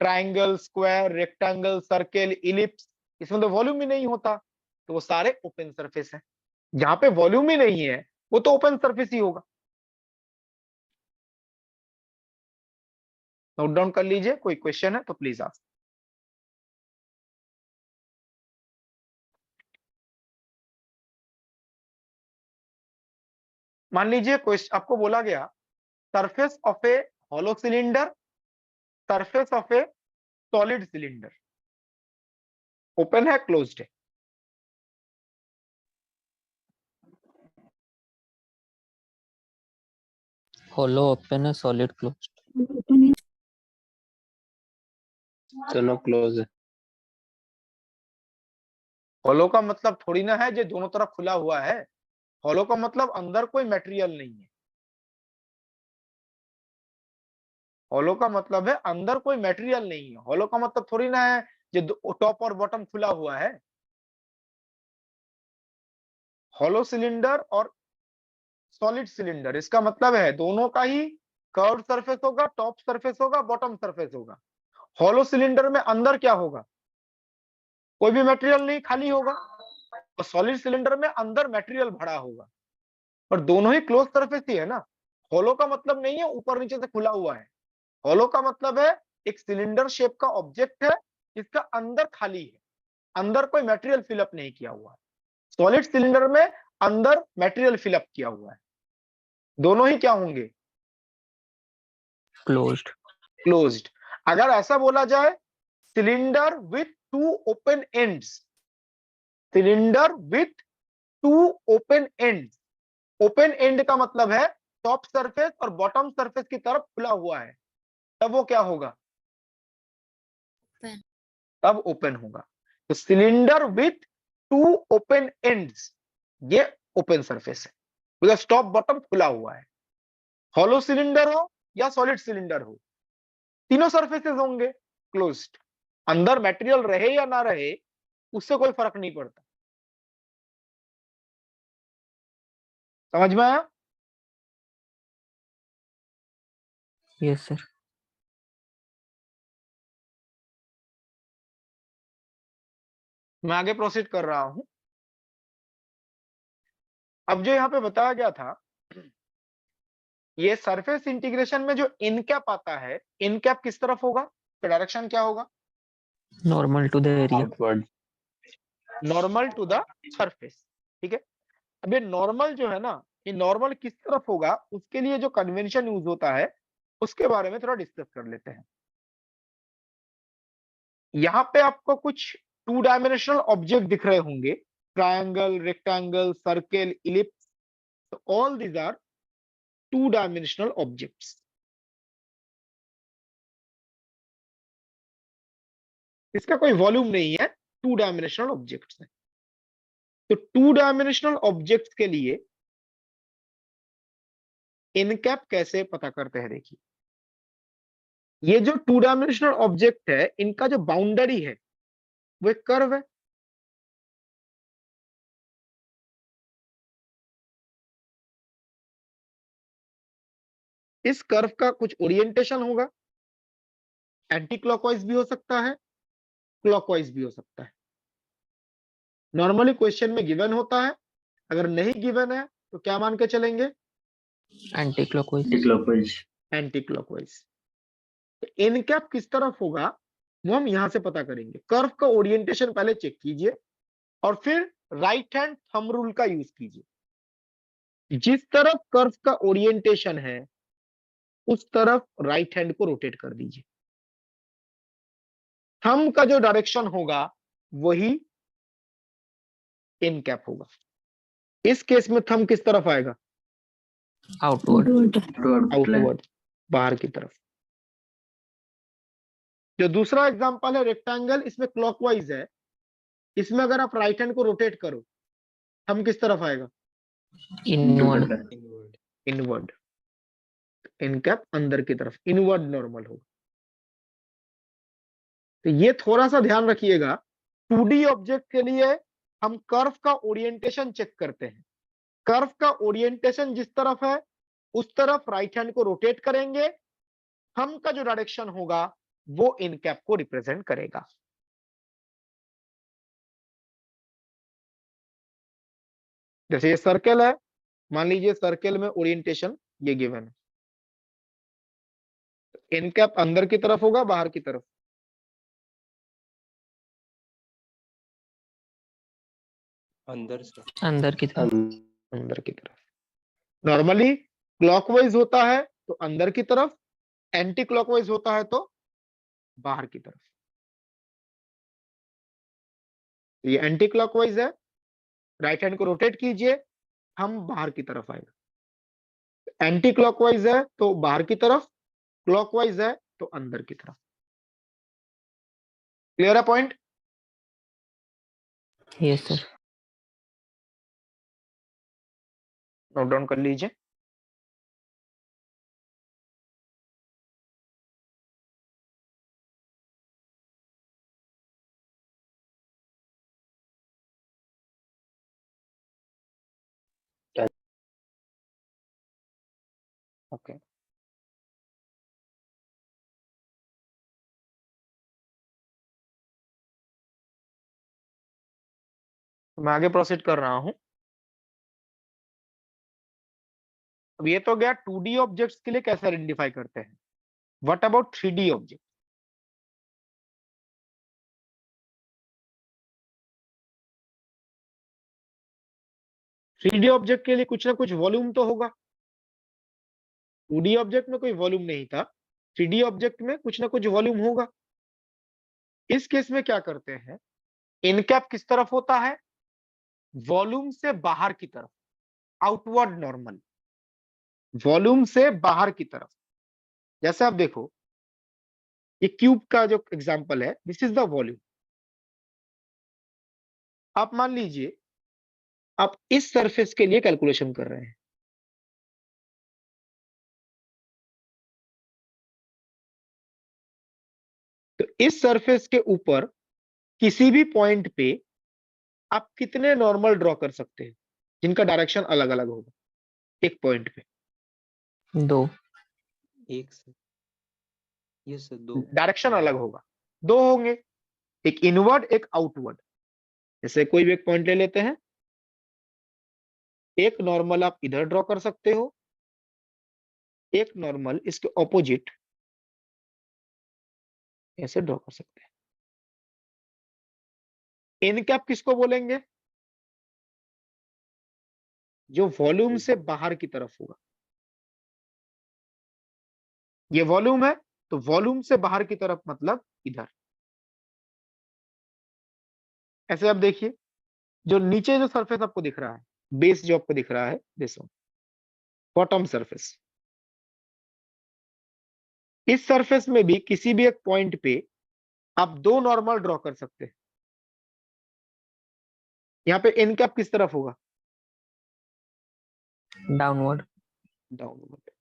Triangle, square, rectangle, circle, ellipse, इसमें तो वॉल्यूम ही नहीं होता, तो वो सारे ओपन सरफेस है। जहां पे वॉल्यूम ही नहीं है वो तो ओपन सरफेस ही होगा। नोट डाउन कर लीजिए, कोई क्वेश्चन है तो प्लीज आस्क। मान लीजिए क्वेश्चन आपको बोला गया surface of A hollow cylinder, surface of A solid cylinder, open है क्लोज्ड है? होलो ओपन है, सॉलिड क्लोज। दोनों क्लोज है। हॉलो का मतलब थोड़ी ना है जो दोनों तरफ खुला हुआ है, हॉलो का मतलब अंदर कोई मटेरियल नहीं है, हॉलो का मतलब है अंदर कोई मटेरियल नहीं है। हॉलो का मतलब थोड़ी ना है जो टॉप और बॉटम खुला हुआ है। हॉलो सिलेंडर और सॉलिड सिलेंडर, इसका मतलब है दोनों का ही कर्व सरफेस होगा, टॉप सरफेस होगा, बॉटम सरफेस होगा। हॉलो सिलेंडर में अंदर क्या होगा, कोई भी मटेरियल नहीं, खाली होगा। और सॉलिड सिलेंडर में अंदर मटेरियल भरा होगा। और दोनों ही क्लोज सरफेस ही है ना। हॉलो का मतलब नहीं है ऊपर नीचे से खुला हुआ है। हॉलो का मतलब है एक सिलेंडर शेप का ऑब्जेक्ट है जिसका अंदर खाली है, अंदर कोई मटेरियल फिलअप नहीं किया हुआ है। सॉलिड सिलेंडर में अंदर मटेरियल फिलअप किया हुआ है। दोनों ही क्या होंगे, क्लोज्ड। क्लोज्ड। अगर ऐसा बोला जाए cylinder with to open ends, cylinder with to open ends, open and का मतलब है टॉप सरफेस और बॉटम सरफेस की तरफ खुला हुआ है, तब वो क्या होगा, Open. तब ओपन होगा। तो cylinder with to open ends, ये ओपन सरफेस है, बिकॉज टॉप बॉटम खुला हुआ है। हॉलो सिलेंडर हो या सॉलिड सिलेंडर हो, तीनों सरफेसेस होंगे क्लोज्ड। अंदर मटेरियल रहे या ना रहे उससे कोई फर्क नहीं पड़ता। समझ में आया? Yes sir. मैं आगे प्रोसीड कर रहा हूं। अब जो यहां पे बताया गया था, ये सरफेस इंटीग्रेशन में जो इनकैप आता है, इनकैप किस तरफ होगा, डायरेक्शन क्या होगा, normal to the area. Outward. Normal to the surface. ठीक है। अब ये नॉर्मल जो है ना, ये नॉर्मल किस तरफ होगा, उसके लिए जो कन्वेंशन यूज होता है उसके बारे में थोड़ा डिस्कस कर लेते हैं। यहाँ पे आपको कुछ टू डायमेंशनल ऑब्जेक्ट दिख रहे होंगे, ट्रायंगल, रेक्टेंगल, सर्कल, इलिप्स। तो all these are two dimensional objects. इसका कोई वॉल्यूम नहीं है, टू डायमेंशनल ऑब्जेक्ट्स है। तो टू डायमेंशनल ऑब्जेक्ट्स के लिए इनकैप कैसे पता करते हैं, देखिए। ये जो टू डायमेंशनल ऑब्जेक्ट है, इनका जो बाउंड्री है वो एक कर्व है। इस कर्व का कुछ ओरिएंटेशन होगा, एंटी क्लॉकवाइज भी हो सकता है, क्लॉकवाइज भी हो सकता है। नॉर्मली क्वेश्चन में गिवन होता है, अगर नहीं गिवन है तो क्या मान के चलेंगे, anti clockwise. Clockwise. Anti clockwise. NCAP किस तरफ होगा वो हम यहां से पता करेंगे। कर्व का ओरिएंटेशन पहले चेक कीजिए और फिर राइट हैंड थंब रूल का यूज कीजिए। जिस तरफ कर्व का ओरिएंटेशन है उस तरफ राइट हैंड को रोटेट कर दीजिए। थंब का जो डायरेक्शन होगा वही इनकैप होगा। इस केस में थंब किस तरफ आएगा, आउटवर्ड। आउटवर्ड, बाहर की तरफ। जो दूसरा एग्जांपल है रेक्टेंगल, इसमें क्लॉकवाइज है। इसमें अगर आप राइट हैंड को रोटेट करो, थंब किस तरफ आएगा, इनवर्ड। इनवर्ड। इनकैप अंदर की तरफ, इनवर्ड नॉर्मल होगा। तो ये थोड़ा सा ध्यान रखिएगा। 2D ऑब्जेक्ट के लिए हम कर्व का ओरिएंटेशन चेक करते हैं। कर्व का ओरिएंटेशन जिस तरफ है उस तरफ राइट हैंड को रोटेट करेंगे। हम का जो डायरेक्शन होगा वो इनकैप को रिप्रेजेंट करेगा। जैसे ये सर्कल है, मान लीजिए सर्कल में ओरिएंटेशन ये गिवन है, इनकैप अंदर की तरफ होगा, बाहर की तरफ, अंदर से। अंदर की तरफ। अंदर की तरफ। नॉर्मली क्लॉकवाइज होता है तो अंदर की तरफ, एंटी क्लॉकवाइज होता है तो बाहर की तरफ। ये एंटी क्लॉकवाइज है, राइट हैंड को रोटेट कीजिए, हम बाहर की तरफ आएगा। एंटी क्लॉकवाइज है तो बाहर की तरफ, क्लॉकवाइज है तो अंदर की तरफ। क्लियर है point? Yes sir. Note down कर लीजिए। ओके तो मैं आगे प्रोसीड कर रहा हूं। अब ये तो गया 2D ऑब्जेक्ट्स के लिए कैसे आइडेंटिफाई करते हैं। What about 3D object? 3D object के लिए कुछ ना कुछ वॉल्यूम तो होगा। 2D ऑब्जेक्ट में कोई वॉल्यूम नहीं था, 3D ऑब्जेक्ट में कुछ ना कुछ वॉल्यूम होगा। इस केस में क्या करते हैं, इनकैप किस तरफ होता है, वॉल्यूम से बाहर की तरफ, आउटवर्ड नॉर्मल, वॉल्यूम से बाहर की तरफ। जैसे आप देखो ये क्यूब का जो एग्जांपल है, दिस इज द वॉल्यूम। आप मान लीजिए आप इस सरफेस के लिए कैलकुलेशन कर रहे हैं, तो इस सरफेस के ऊपर किसी भी पॉइंट पे आप कितने नॉर्मल ड्रॉ कर सकते हैं जिनका डायरेक्शन अलग अलग होगा एक पॉइंट पे? 2। एक से यस सर 2 डायरेक्शन अलग होगा, दो होंगे, एक इनवर्ड एक आउटवर्ड। जैसे कोई भी एक पॉइंट ले लेते हैं, एक नॉर्मल आप इधर ड्रॉ कर सकते हो, एक नॉर्मल इसके ऑपोजिट ऐसे ड्रॉ कर सकते हैं। इनकैप किसको बोलेंगे, जो वॉल्यूम से बाहर की तरफ होगा। ये वॉल्यूम है तो वॉल्यूम से बाहर की तरफ मतलब इधर। ऐसे आप देखिए, जो नीचे जो सरफेस आपको दिख रहा है, बेस जो आपको दिख रहा है, दिस वन, बॉटम सरफेस, इस सरफेस में भी किसी भी एक पॉइंट पे आप दो नॉर्मल ड्रॉ कर सकते हैं। यहाँ पे इनकैप किस तरफ होगा, डाउनवर्ड। डाउनवर्ड।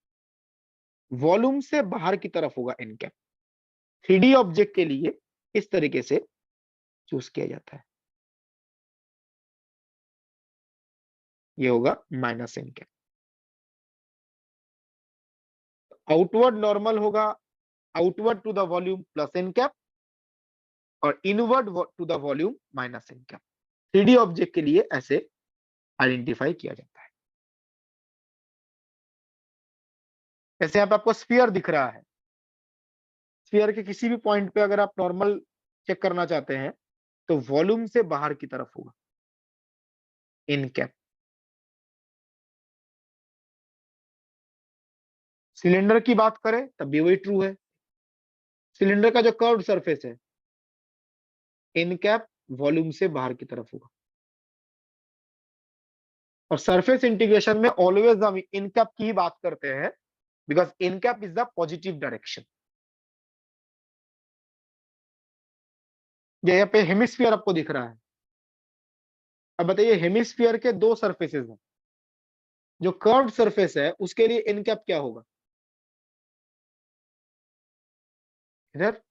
वॉल्यूम से बाहर की तरफ होगा इनकैप। 3D ऑब्जेक्ट के लिए इस तरीके से चूज किया जाता है, ये होगा माइनस इनकैप। आउटवर्ड नॉर्मल होगा outward to the volume plus n cap, और inward to the volume minus n cap. 3D object के लिए ऐसे आइडेंटिफाई किया जाता है। जैसे यहाँ पे आपको स्फीयर दिख रहा है, स्फीयर के किसी भी पॉइंट पे अगर आप नॉर्मल चेक करना चाहते हैं तो वॉल्यूम से बाहर की तरफ होगा इनकैप। सिलेंडर की बात करें तब भी वही ट्रू है। सिलेंडर का जो कर्व्ड सरफेस है, इनकैप वॉल्यूम से बाहर की तरफ होगा। और सरफेस इंटीग्रेशन में ऑलवेज हम इनकैप की ही बात करते हैं, because NCAP is the positive direction. यहाँ पे हेमिस्फीयर आपको दिख रहा है। अब बताइए, हेमिस्फीयर के दो सरफेसेस हैं, जो कर्व्ड सरफेस है उसके लिए इनकैप क्या होगा, इधर,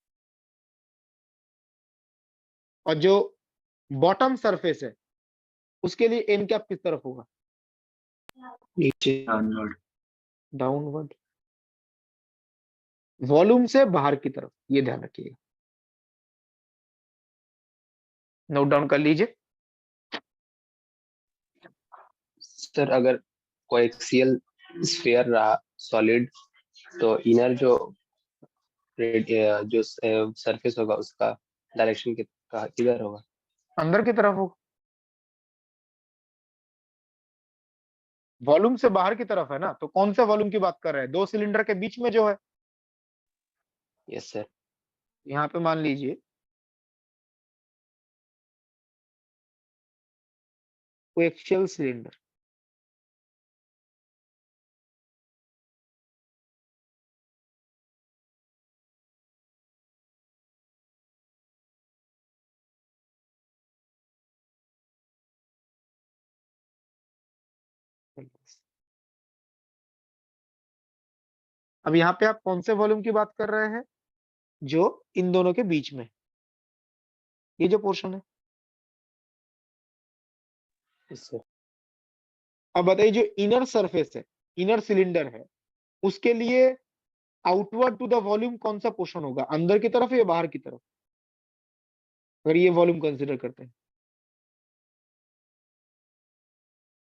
और जो बॉटम सरफेस है उसके लिए इनकैप किस तरफ होगा, नीचे डाउनवर्ड। डाउनवर्ड, वॉल्यूम से बाहर की तरफ, ये ध्यान रखिएगा, नोट डाउन कर लीजिए। सर अगर कोएक्सियल स्फीयर रहा सॉलिड तो इनर जो सरफेस होगा उसका डायरेक्शन किधर होगा? अंदर की तरफ होगा, वॉल्यूम से बाहर की तरफ है ना, तो कौन से वॉल्यूम की बात कर रहे हैं, दो सिलेंडर के बीच में जो है। Yes sir. यहाँ पे मान लीजिए कोएक्सियल सिलेंडर, अब यहाँ पे आप कौन से वॉल्यूम की बात कर रहे हैं, जो इन दोनों के बीच में, ये जो पोर्शन है। Yes sir. अब बताइए, जो इनर सरफेस है, इनर सिलेंडर है, उसके लिए आउटवर्ड टू द वॉल्यूम कौन सा पोर्शन होगा, अंदर की तरफ या बाहर की तरफ, अगर ये वॉल्यूम कंसिडर करते हैं?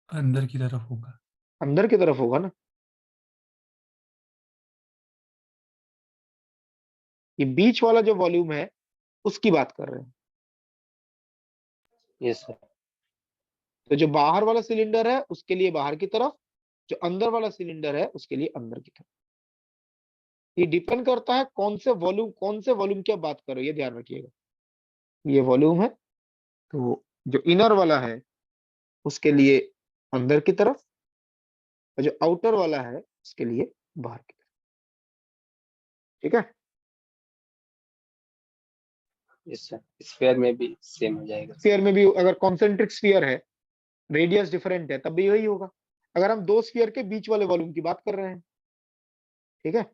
अंदर की तरफ होगा। अंदर की तरफ होगा ना। ये बीच वाला जो वॉल्यूम है उसकी बात कर रहे हैं। Yes sir. तो जो बाहर वाला सिलेंडर है उसके लिए बाहर की तरफ, जो अंदर वाला सिलेंडर है उसके लिए अंदर की तरफ। ये डिपेंड करता है कौन से वॉल्यूम की आप बात कर रहे हो, ये ध्यान रखिएगा। ये वॉल्यूम है तो जो इनर वाला है उसके लिए अंदर की तरफ, और जो आउटर वाला है उसके लिए बाहर की तरफ। ठीक है। यस सर, स्फीयर में भी सेम हो जाएगा। स्फीयर में भी अगर कॉन्सेंट्रिक स्फीयर है, रेडियस डिफरेंट है, तब भी वही होगा, अगर हम दो स्फीयर के बीच वाले वॉल्यूम की बात कर रहे हैं। ठीक है।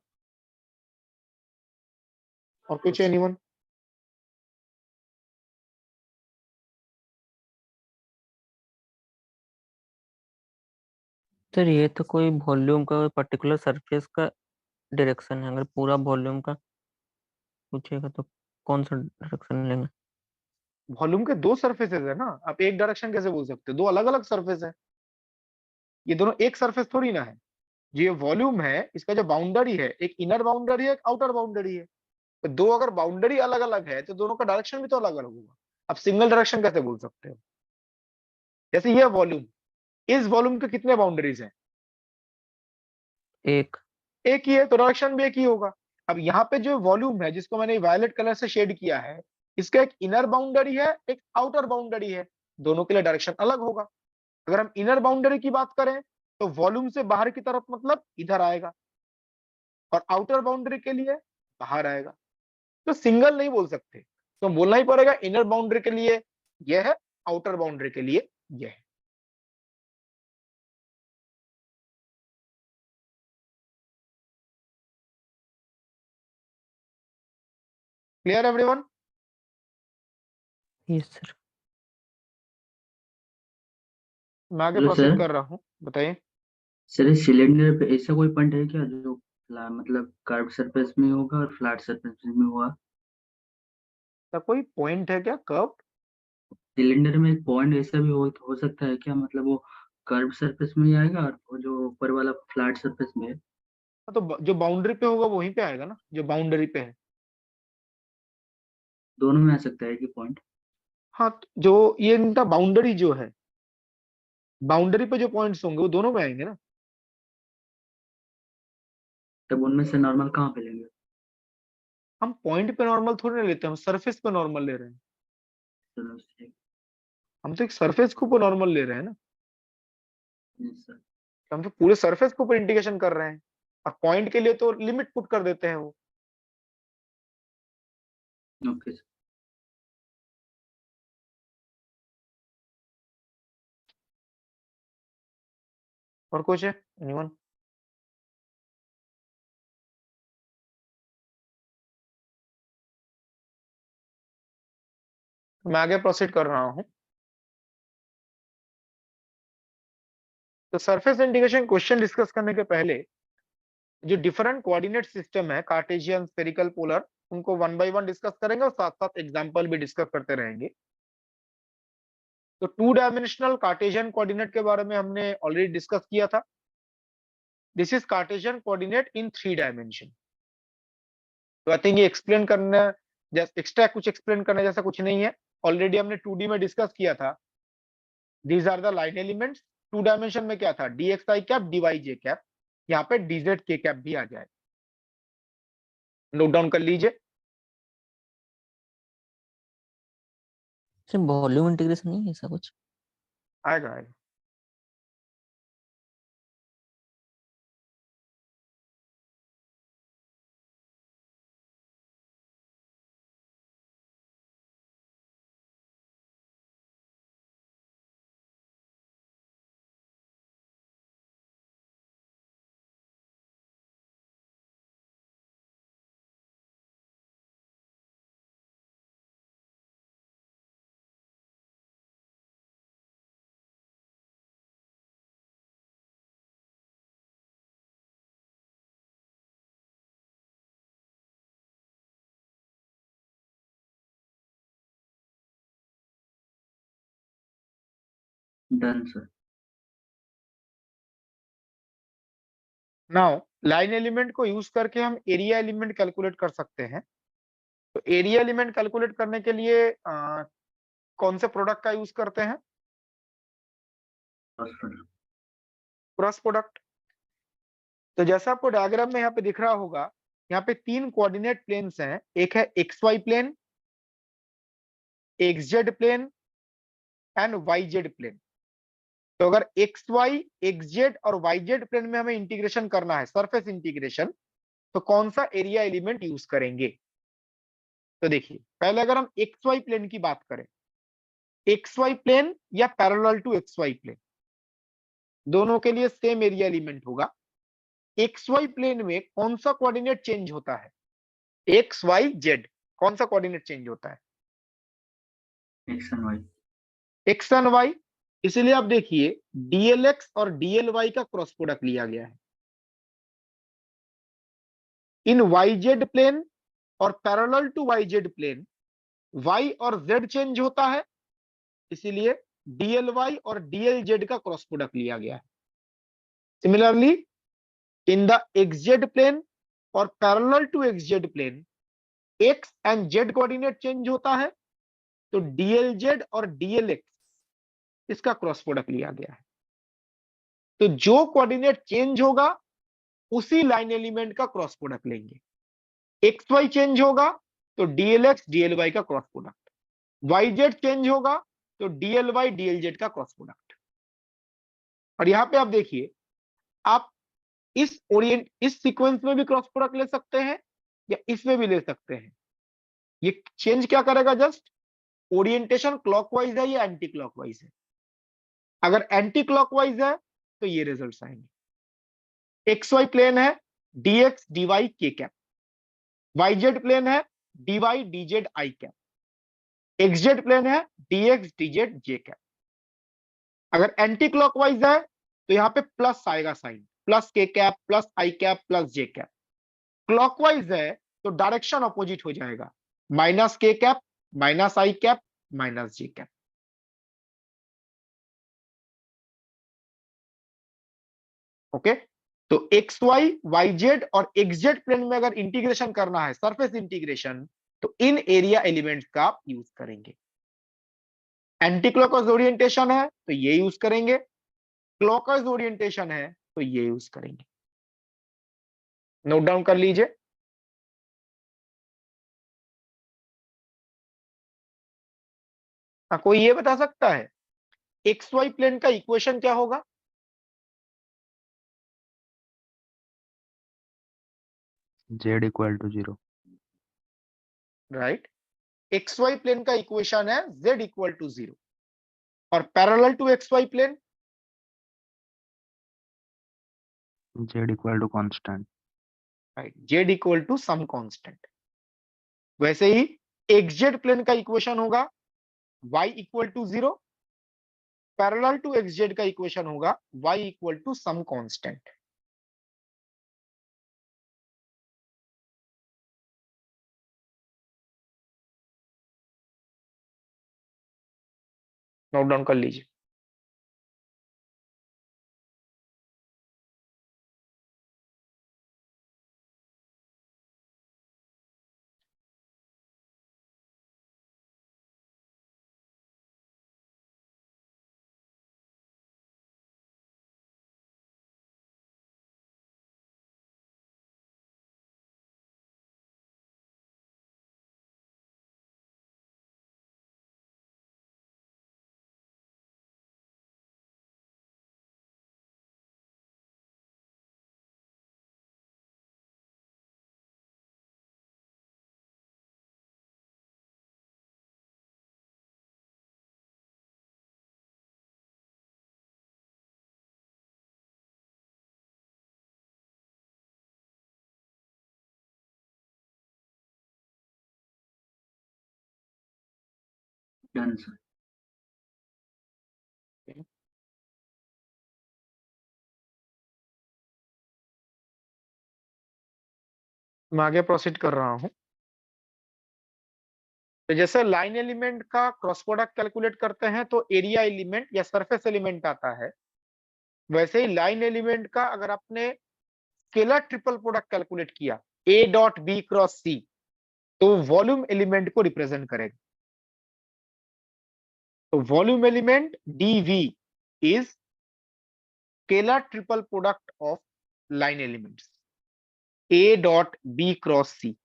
और कुछ एनीवन? सर ये तो कोई वॉल्यूम का पर्टिकुलर सरफेस का डायरेक्शन है, अगर पूरा वॉल्यूम का पूछेगा तो कौन सा डायरेक्शन लेंगे? वॉल्यूम के दो सरफेसेस है ना, आप एक डायरेक्शन कैसे बोल सकते हो, दो अलग अलग सरफेस है, ये दोनों एक सरफेस थोड़ी ना है। जो ये वॉल्यूम है इसका जो बाउंड्री है, एक इनर बाउंड्री है, एक आउटर बाउंड्री है। तो दो अगर बाउंड्री अलग अलग है तो दोनों का डायरेक्शन भी तो अलग अलग होगा। आप सिंगल डायरेक्शन कैसे बोल सकते हो? जैसे ये वॉल्यूम, इस वॉल्यूम के कितने बाउंड्रीज हैं? एक। एक ही है, तो डायरेक्शन भी एक ही होगा। अब यहाँ पे जो वॉल्यूम है जिसको मैंने वायलेट कलर से शेड किया है, इसका एक इनर बाउंड्री है, एक आउटर बाउंड्री है, दोनों के लिए डायरेक्शन अलग होगा। अगर हम इनर बाउंड्री की बात करें तो वॉल्यूम से बाहर की तरफ मतलब इधर आएगा, और आउटर बाउंड्री के लिए बाहर आएगा। तो सिंगल नहीं बोल सकते, तो बोलना ही पड़ेगा इनर बाउंड्री के लिए यह है, आउटर बाउंड्री के लिए यह है। Clear everyone? Yes sir. मैं आगे हेलो प्रोसीड सर। कर रहा हूँ, बताइए। सर इस सिलेंडर पे ऐसा कोई पॉइंट है क्या जो मतलब कर्व सरफेस में होगा और फ्लैट सरफेस में होगा? तो कोई पॉइंट है क्या कर्व? सिलेंडर में एक पॉइंट ऐसा भी हो सकता है क्या, मतलब वो कर्व सरफेस में ही आएगा और वो जो ऊपर वाला फ्लैट सरफेस में है? तो जो बाउंड्री पे होगा वहीं पे आएगा ना, जो बाउंड्री पे है। दोनों में आ सकता है कि पॉइंट? हाँ, तो जो ये इनका बाउंड्री जो है, बाउंड्री पे जो पॉइंट्स होंगे वो दोनों में आएंगे ना। तब उनमें से नॉर्मल कहाँ पे लेंगे? हम पॉइंट पे नॉर्मल थोड़ी ना लेते हैं, हम सरफेस पे नॉर्मल ले रहे हैं। चलो ठीक हम तो एक सरफेस के ऊपर नॉर्मल ले रहे हैं ना, है सर। तो हम तो पूरे सरफेस के ऊपर इंटीग्रेशन कर रहे हैं, और पॉइंट के लिए तो लिमिट पुट कर देते हैं वो। Okay sir. और कुछ है एनीवन? मैं आगे प्रोसीड कर रहा हूँ। तो सरफेस इंटीग्रेशन क्वेश्चन डिस्कस करने के पहले जो डिफरेंट कोऑर्डिनेट सिस्टम है, कार्टेशियन, स्फेरिकल, पोलर, उनको वन बाय वन डिस्कस करेंगे और साथ साथ एग्जांपल भी डिस्कस करते रहेंगे। तो टू डायमेंशनल कार्टेशियन कोऑर्डिनेट के बारे में हमने ऑलरेडी डिस्कस किया था। This is Cartesian coordinate in 3 dimension. तो आई थिंक ये एक्सप्लेन करना जैसे एक्स्ट्रा कुछ एक्सप्लेन करने जैसा कुछ नहीं है, ऑलरेडी हमने 2D में डिस्कस किया था। These are the line elements. 2 dimension में क्या था, dxi cap dy j cap, यहाँ पे dz k कैप भी आ जाए, नोट डाउन कर लीजिए। सर वॉल्यूम इंटीग्रेशन नहीं है ऐसा कुछ? आएगा आएगा। Done sir. Now line element को यूज करके हम एरिया एलिमेंट कैलकुलेट कर सकते हैं। तो एरिया एलिमेंट कैलकुलेट करने के लिए कौन से प्रोडक्ट का यूज करते हैं? Cross product. तो जैसा आपको डायग्राम में यहाँ पे दिख रहा होगा, यहाँ पे 3 कोऑर्डिनेट प्लेन्स हैं। एक है x Y plane, x z plane and y z plane. तो अगर एक्स वाई, एक्स जेड और वाई जेड प्लेन में हमें इंटीग्रेशन करना है, सरफेस इंटीग्रेशन, तो कौन सा एरिया एलिमेंट यूज करेंगे? तो देखिए, पहले अगर हम एक्स वाई प्लेन की बात करें, एक्स वाई प्लेन या parallel to x Y plane, दोनों के लिए सेम एरिया एलिमेंट होगा। एक्स वाई प्लेन में कौन सा कोऑर्डिनेट चेंज होता है? एक्स वाई जेड, कौन सा कोऑर्डिनेट चेंज होता है? X and y. X and y. इसलिए आप देखिए, डीएलएक्स और डीएलवाई का क्रॉस प्रोडक्ट लिया गया है। इन वाई जेड प्लेन और parallel to y z plane y और जेड चेंज होता है, इसीलिए डीएलवाई और डीएलजेड का क्रॉस प्रोडक्ट लिया गया है। Similarly in the XZ plane और parallel to XZ plane X and Z coordinate change होता है, तो डीएलजेड और डीएलएक्स इसका क्रॉस प्रोडक्ट लिया गया है। तो जो कोऑर्डिनेट चेंज होगा उसी लाइन एलिमेंट का क्रॉस प्रोडक्ट लेंगे। एक्स वाई चेंज होगा तो डीएलएक्स डीएलवाई का cross product, y z change होगा तो डीएलवाई डीएलजेड का क्रॉस प्रोडक्ट। और यहां पे आप देखिए, आप इस सीक्वेंस में भी क्रॉस प्रोडक्ट ले सकते हैं या इसमें भी ले सकते हैं। ये चेंज क्या करेगा? जस्ट ओरिएंटेशन क्लॉकवाइज है या एंटी क्लॉकवाइज है। अगर एंटी क्लॉकवाइज है तो ये रिजल्ट्स आएंगे। एक्स वाई प्लेन है डीएक्स डीवाई के कैप, वाई जेड प्लेन है डीवाई डीजेड आई कैप, एक्स जेड प्लेन है डीएक्स डीजेड जे कैप। अगर एंटी क्लॉकवाइज है तो यहाँ पे प्लस आएगा साइन, प्लस के कैप प्लस आई कैप प्लस जे कैप। क्लॉकवाइज है तो डायरेक्शन अपोजिट हो जाएगा, माइनस के कैप माइनस आई कैप माइनस जे कैप। ओके, तो एक्स वाई वाई जेड और एक्स जेड प्लेन में अगर इंटीग्रेशन करना है, सरफेस इंटीग्रेशन, तो इन एरिया एलिमेंट्स का आप यूज करेंगे। एंटी क्लॉकवाइज ओरिएंटेशन है तो ये यूज करेंगे, क्लॉकवाइज ओरिएंटेशन है तो ये यूज करेंगे। नोट डाउन कर लीजिए। कोई ये बता सकता है एक्स वाई प्लेन का इक्वेशन क्या होगा? z equal to 0. Right, x Y plane का इक्वेशन है z इक्वल टू 0। और parallel to x Y plane? z equal to constant. Right, z equal to some constant. वैसे ही एक्स जेड प्लेन का equation होगा y equal to 0, parallel to x z का equation होगा y equal to some constant. Note down कर लीजिए। Done sir. मैं आगे प्रोसीड कर रहा हूं। तो जैसे लाइन एलिमेंट का क्रॉस प्रोडक्ट कैलकुलेट करते हैं तो एरिया एलिमेंट या सरफेस एलिमेंट आता है, वैसे ही लाइन एलिमेंट का अगर आपने स्केलर ट्रिपल प्रोडक्ट कैलकुलेट किया a dot b cross c, तो वॉल्यूम एलिमेंट को रिप्रेजेंट करेगा। तो volume element dv is scalar triple product of line elements a dot b cross c.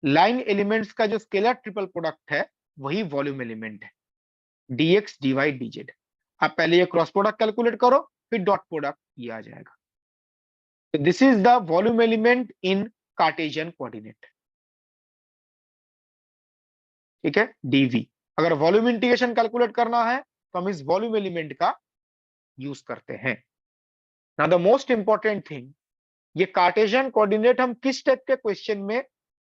Line elements का जो स्केलर ट्रिपल प्रोडक्ट है वही volume element है, dx dy dz। आप पहले ये क्रॉस प्रोडक्ट कैलकुलेट करो, फिर डॉट प्रोडक्ट ये आ जाएगा। तो this is the volume element in Cartesian coordinate, ठीक है, dv। अगर वॉल्यूम इंटीग्रेशन कैलकुलेट करना है तो हम इस वॉल्यूम एलिमेंट का यूज करते हैं। Now the most important thing, ये कार्टेशियन कोऑर्डिनेट हम किस टाइप के क्वेश्चन में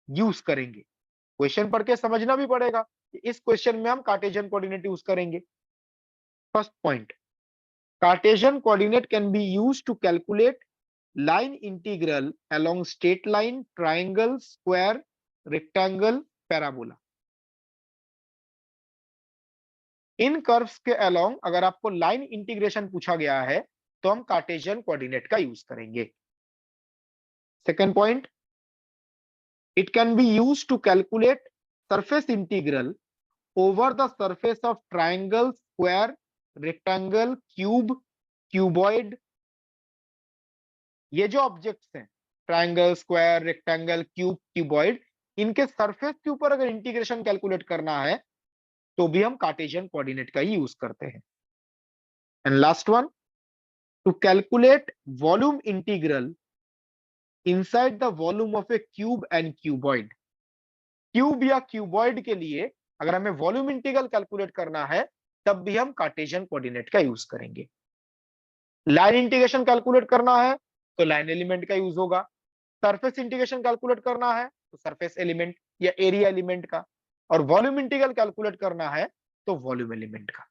यूज करेंगे, क्वेश्चन पढ़ के समझना भी पड़ेगा कि इस क्वेश्चन में हम कार्टेशियन कोऑर्डिनेट यूज करेंगे। First point, Cartesian coordinate can be used to calculate line integral along straight line, triangle, square, rectangle, parabola। इन कर्व्स के along अगर आपको लाइन इंटीग्रेशन पूछा गया है तो हम कार्टेशियन कोऑर्डिनेट का यूज करेंगे। Second point, it can be used to calculate surface integral over the surface of triangle, square, rectangle, cube, cuboid. ये जो ऑब्जेक्ट्स हैं, triangle, square, rectangle, cube, cuboid, इनके सरफेस के ऊपर अगर इंटीग्रेशन कैलकुलेट करना है तो भी हम कार्टेशियन कोऑर्डिनेट का ही यूज करते हैं। And last one, to calculate volume integral inside the volume of a cube and cuboid. Cube या क्यूबॉइड के लिए अगर हमें वॉल्यूम इंटीग्रल कैलकुलेट करना है तब भी हम कार्टेशियन कोऑर्डिनेट का यूज करेंगे। लाइन इंटीग्रेशन कैलकुलेट करना है तो लाइन एलिमेंट का यूज होगा, सरफेस इंटीग्रेशन कैलकुलेट करना है तो सरफेस एलिमेंट या एरिया एलिमेंट का, और वॉल्यूम इंटीग्रल कैलकुलेट करना है तो वॉल्यूम एलिमेंट का।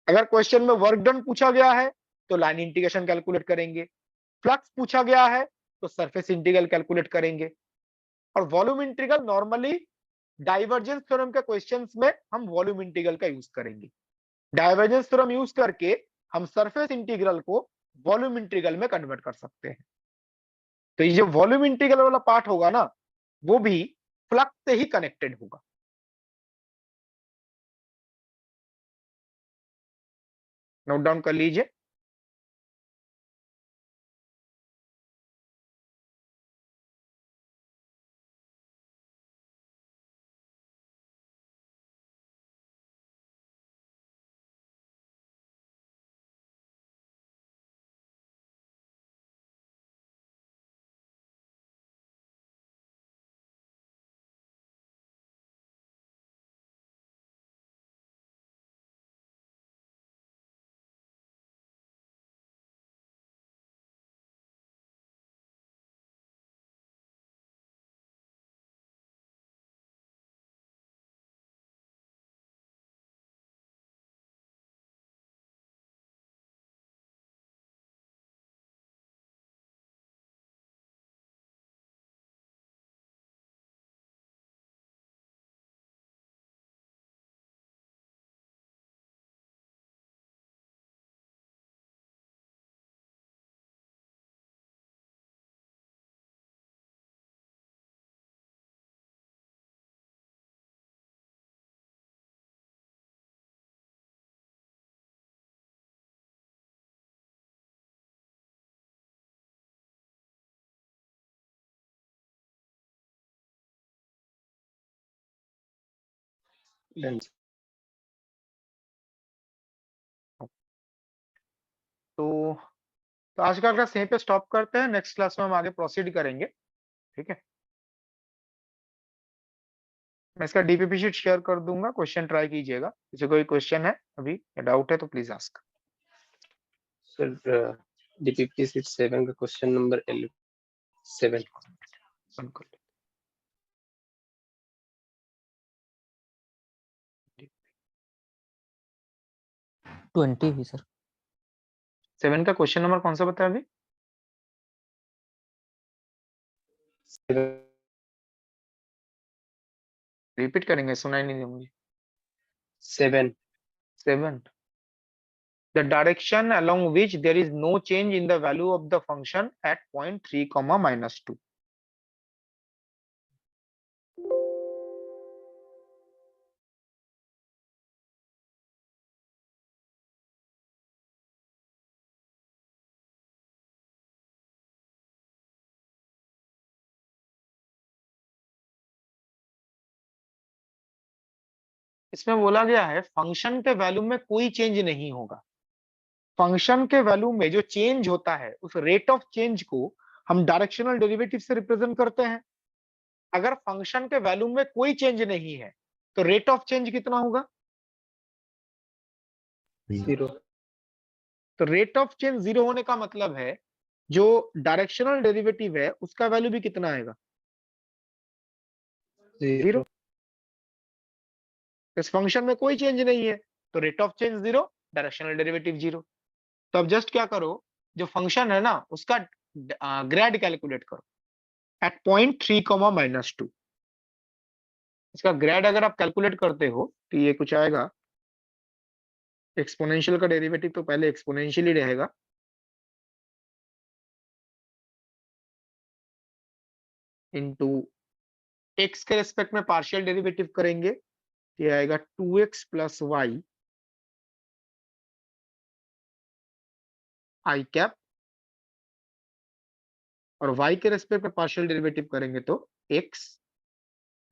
अगर क्वेश्चन में वर्क डन पूछा गया है तो लाइन इंटीग्रेशन कैलकुलेट करेंगे, फ्लक्स पूछा गया है तो सरफेस इंटीग्रल कैलकुलेट करेंगे, और volume integral normally divergence theorem के क्वेश्चंस में हम वॉल्यूम इंटीग्रल का यूज करेंगे। डाइवर्जेंस थ्योरम यूज करके हम सरफेस इंटीग्रल को वॉल्यूम इंटीग्रल में कन्वर्ट कर सकते हैं। तो ये जो वॉल्यूम इंटीग्रल वाला पार्ट होगा ना, वो भी फ्लक्स से ही कनेक्टेड होगा। नोट डाउन कर लीजिए। Done. तो आज का क्लास यहीं पे स्टॉप करते हैं, नेक्स्ट क्लास में हम आगे प्रोसीड करेंगे, ठीक है। मैं इसका डीपीपी शीट शेयर कर दूंगा, क्वेश्चन ट्राई कीजिएगा। किसी कोई क्वेश्चन है अभी या डाउट है तो प्लीज आस्क। Sir, DPP 7 का क्वेश्चन नंबर 7। बिल्कुल। ट्वेंटी भी सर। 7 का क्वेश्चन नंबर कौन सा बताया अभी? 7 रिपीट करेंगे, सुनाई नहीं दिया मुझे। 7. 7. The direction along which there is no change in the value of the function at point 3, -2. इसमें बोला गया है फंक्शन के वैल्यू में कोई चेंज नहीं होगा। फंक्शन के वैल्यू में जो चेंज होता है उस रेट ऑफ चेंज को हम डायरेक्शनल डेरिवेटिव से रिप्रेजेंट करते हैं। अगर फंक्शन के वैल्यू में कोई चेंज नहीं है तो रेट ऑफ चेंज कितना होगा? 0. तो रेट ऑफ चेंज 0 होने का मतलब है जो डायरेक्शनल डेरिवेटिव है उसका वैल्यू भी कितना आएगा? 0। इस फंक्शन में कोई चेंज नहीं है तो rate of change 0, directional derivative 0। तो अब जस्ट क्या करो, जो फंक्शन है ना उसका ग्रेड कैलकुलेट करो एट पॉइंट 3, -2। इसका ग्रेड अगर आप कैलकुलेट करते हो तो ये कुछ आएगा, एक्सपोनेंशियल का डेरिवेटिव तो पहले एक्सपोनेंशियल ही रहेगा, इनटू एक्स के रेस्पेक्ट में पार्शियल डेरिवेटिव करेंगे, ये आएगा 2x + y i कैप, और y के रेस्पेक्ट में पार्शियल डेरिवेटिव करेंगे तो x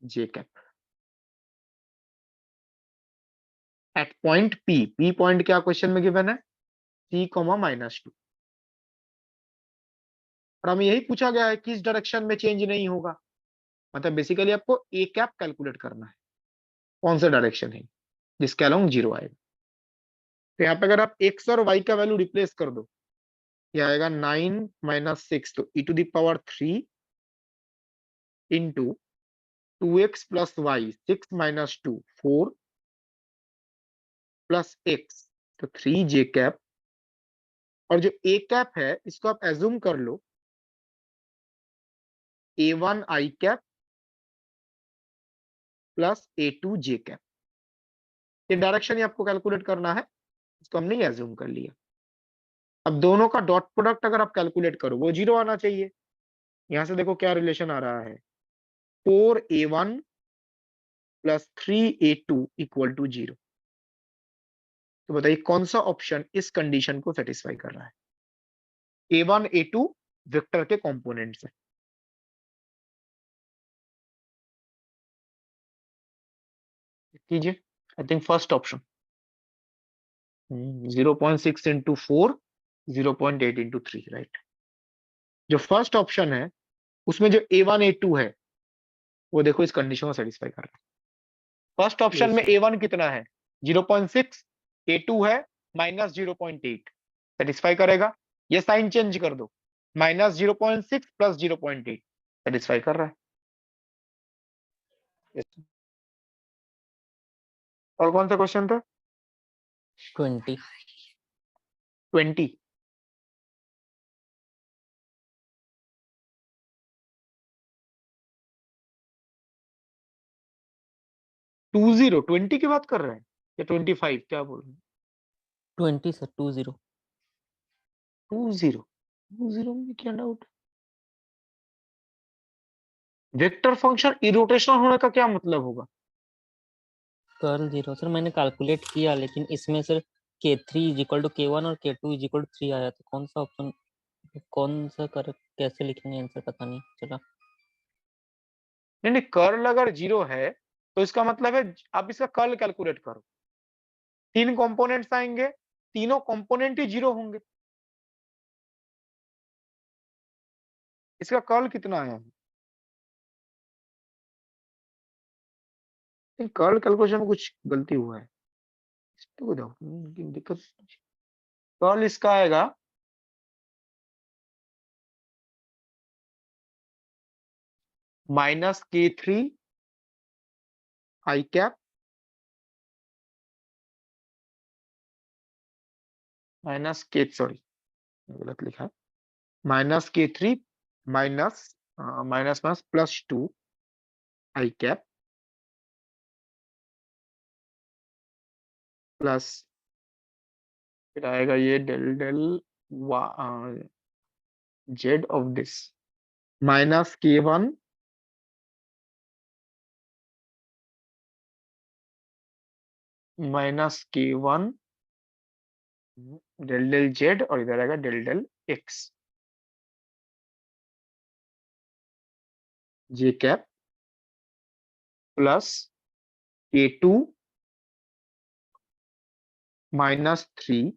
j cap at point p point क्या क्वेश्चन में गिवन है? 3, -2। और हमें यही पूछा गया है किस डायरेक्शन में चेंज नहीं होगा, मतलब बेसिकली आपको a कैप कैलकुलेट करना है, कौन सा डायरेक्शन है जिसके अलोंग 0 आएगा। तो यहाँ पे अगर आप x और y का वैल्यू रिप्लेस कर दो, ये आएगा 9 - 6, तो e⁻³ into 2x + y, 6 - 2 4 plus x, तो 3j कैप। और जो a कैप है इसको आप एज्यूम कर लो a1 i cap plus a2 j cap. ये डायरेक्शन ही आपको कैलकुलेट करना है, इसको हमने एज्यूम कर लिया। अब दोनों का डॉट प्रोडक्ट अगर आप कैलकुलेट करो वो 0 आना चाहिए। यहां से देखो क्या रिलेशन आ रहा है, 4a1 + 3a2 = 0। तो बताइए कौन सा ऑप्शन इस कंडीशन को सेटिस्फाई कर रहा है? a1 a2 वेक्टर के कंपोनेंट्स है। कीजिए, I think first option 0.6 × 4, 0.8 × 3, right. जो फर्स्ट ऑप्शन है उसमें जो a1 a2 है वो देखो इस कंडीशन को सेटिस्फाई कर रहा है। फर्स्ट ऑप्शन में a1 कितना है? 0.6, a2 है -0.8, सेटिस्फाई करेगा। ये साइन चेंज कर दो, -0.6 + 0.8, सेटिस्फाई कर रहा है। Yes. और कौन सा क्वेश्चन था? 20। 20। टू 20 की बात कर रहे हैं या 25? क्या बोल रहे हैं? 20 सर, 20। 20 में क्या डाउट? वेक्टर फंक्शन इरोटेशनल होने का क्या मतलब होगा? कर्ल 0 सर, मैंने कैलकुलेट किया लेकिन इसमें सर k3 = k1 और k2 = 3 आया, तो कौन सा ऑप्शन, कौन सा करेक्ट, कैसे लिखेंगे आंसर पता नहीं चला। नहीं नहीं, कर्ल अगर 0 है तो इसका मतलब है आप इसका कर्ल कैलकुलेट करो, 3 कंपोनेंट्स आएंगे, तीनों कंपोनेंट ही 0 होंगे। इसका कर्ल कितना आया है? कर्ल कैलकुलेशन में कुछ गलती हुआ है, इसको दिक्कत। कर्ल इसका आएगा -k3 i कैप सॉरी गलत लिखा है, -k3 minus +2 i cap plus फिर आएगा ये del del Z of this minus K1 minus K1 del del Z और इधर आएगा del del X J cap plus K2 minus 3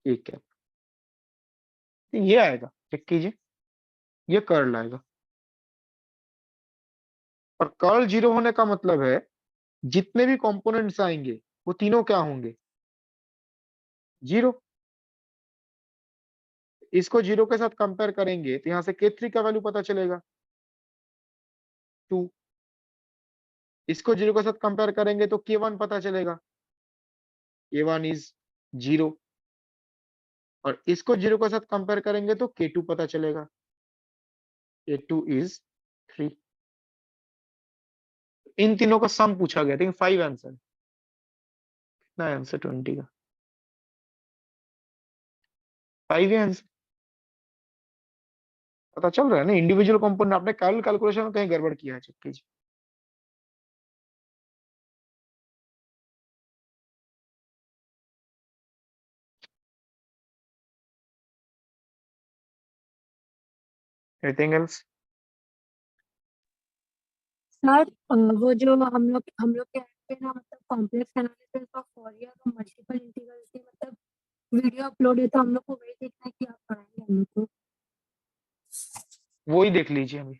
K cap. ये आएगा, चेक कीजिए, ये कर्ल आएगा। और कर्ल 0 होने का मतलब है जितने भी कंपोनेंट्स आएंगे वो तीनों क्या होंगे, 0। इसको 0 के साथ कंपेयर करेंगे तो यहाँ से K3 का वैल्यू पता चलेगा 2। इसको 0 के साथ कंपेयर करेंगे तो K1 पता चलेगा, K1 इज 0। और इसको 0 के साथ कंपेयर करेंगे तो K2 पता चलेगा, K2 इज 3। इन तीनों का सम पूछा गया, लेकिन 5 आंसर, कितना आंसर 20 का 5 ही आंसर। पता चल रहा है ना, इंडिविजुअल कंपोनेंट आपने कैलकुलेशन में कहीं गड़बड़ किया है, चेक कीजिए। Anything else? सर वो जो हम लोग कहते हैं ना, मतलब कॉम्प्लेक्स एनालिसिस ऑफ फॉरियर और मल्टीपल इंटीग्रल की मतलब वीडियो अपलोड है, तो हम लोग को वही देखना है कि आप पढ़ाएंगे हम लोग को। वो ही देख लीजिए अभी।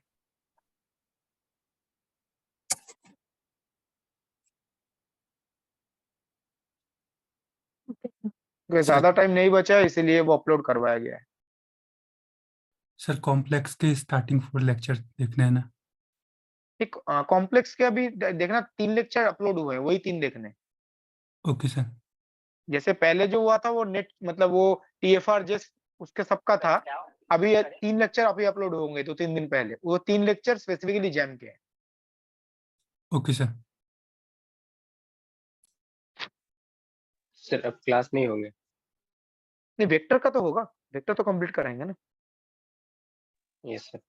Okay sir. क्योंकि ज्यादा टाइम नहीं बचा है इसीलिए वो अपलोड करवाया गया है। सर कॉम्प्लेक्स के स्टार्टिंग 4 लेक्चर देखने हैं ना? एक कॉम्प्लेक्स के अभी देखना 3 लेक्चर अपलोड हुए हैं, वही 3 देखने। Okay sir. जैसे पहले जो हुआ था वो नेट मतलब वो TFR जस्ट उसके सबका था। अभी 3 लेक्चर अभी अपलोड होंगे 2-3 दिन पहले, वो 3 लेक्चर स्पेसिफिकली जैम के हैं। Okay sir. सर अब क्लास नहीं होंगे? नहीं, वेक्टर का तो होगा, वेक्टर तो कंप्लीट कराएंगे ना। Yes sir.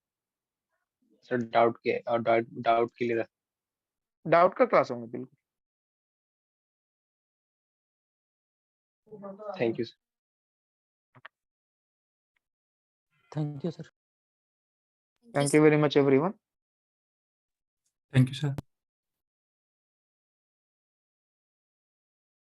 सर डाउट के और डाउट के लिए डाउट का क्लास होंगे बिल्कुल। Thank you sir. Thank you sir. Thank you very much everyone. Thank you sir.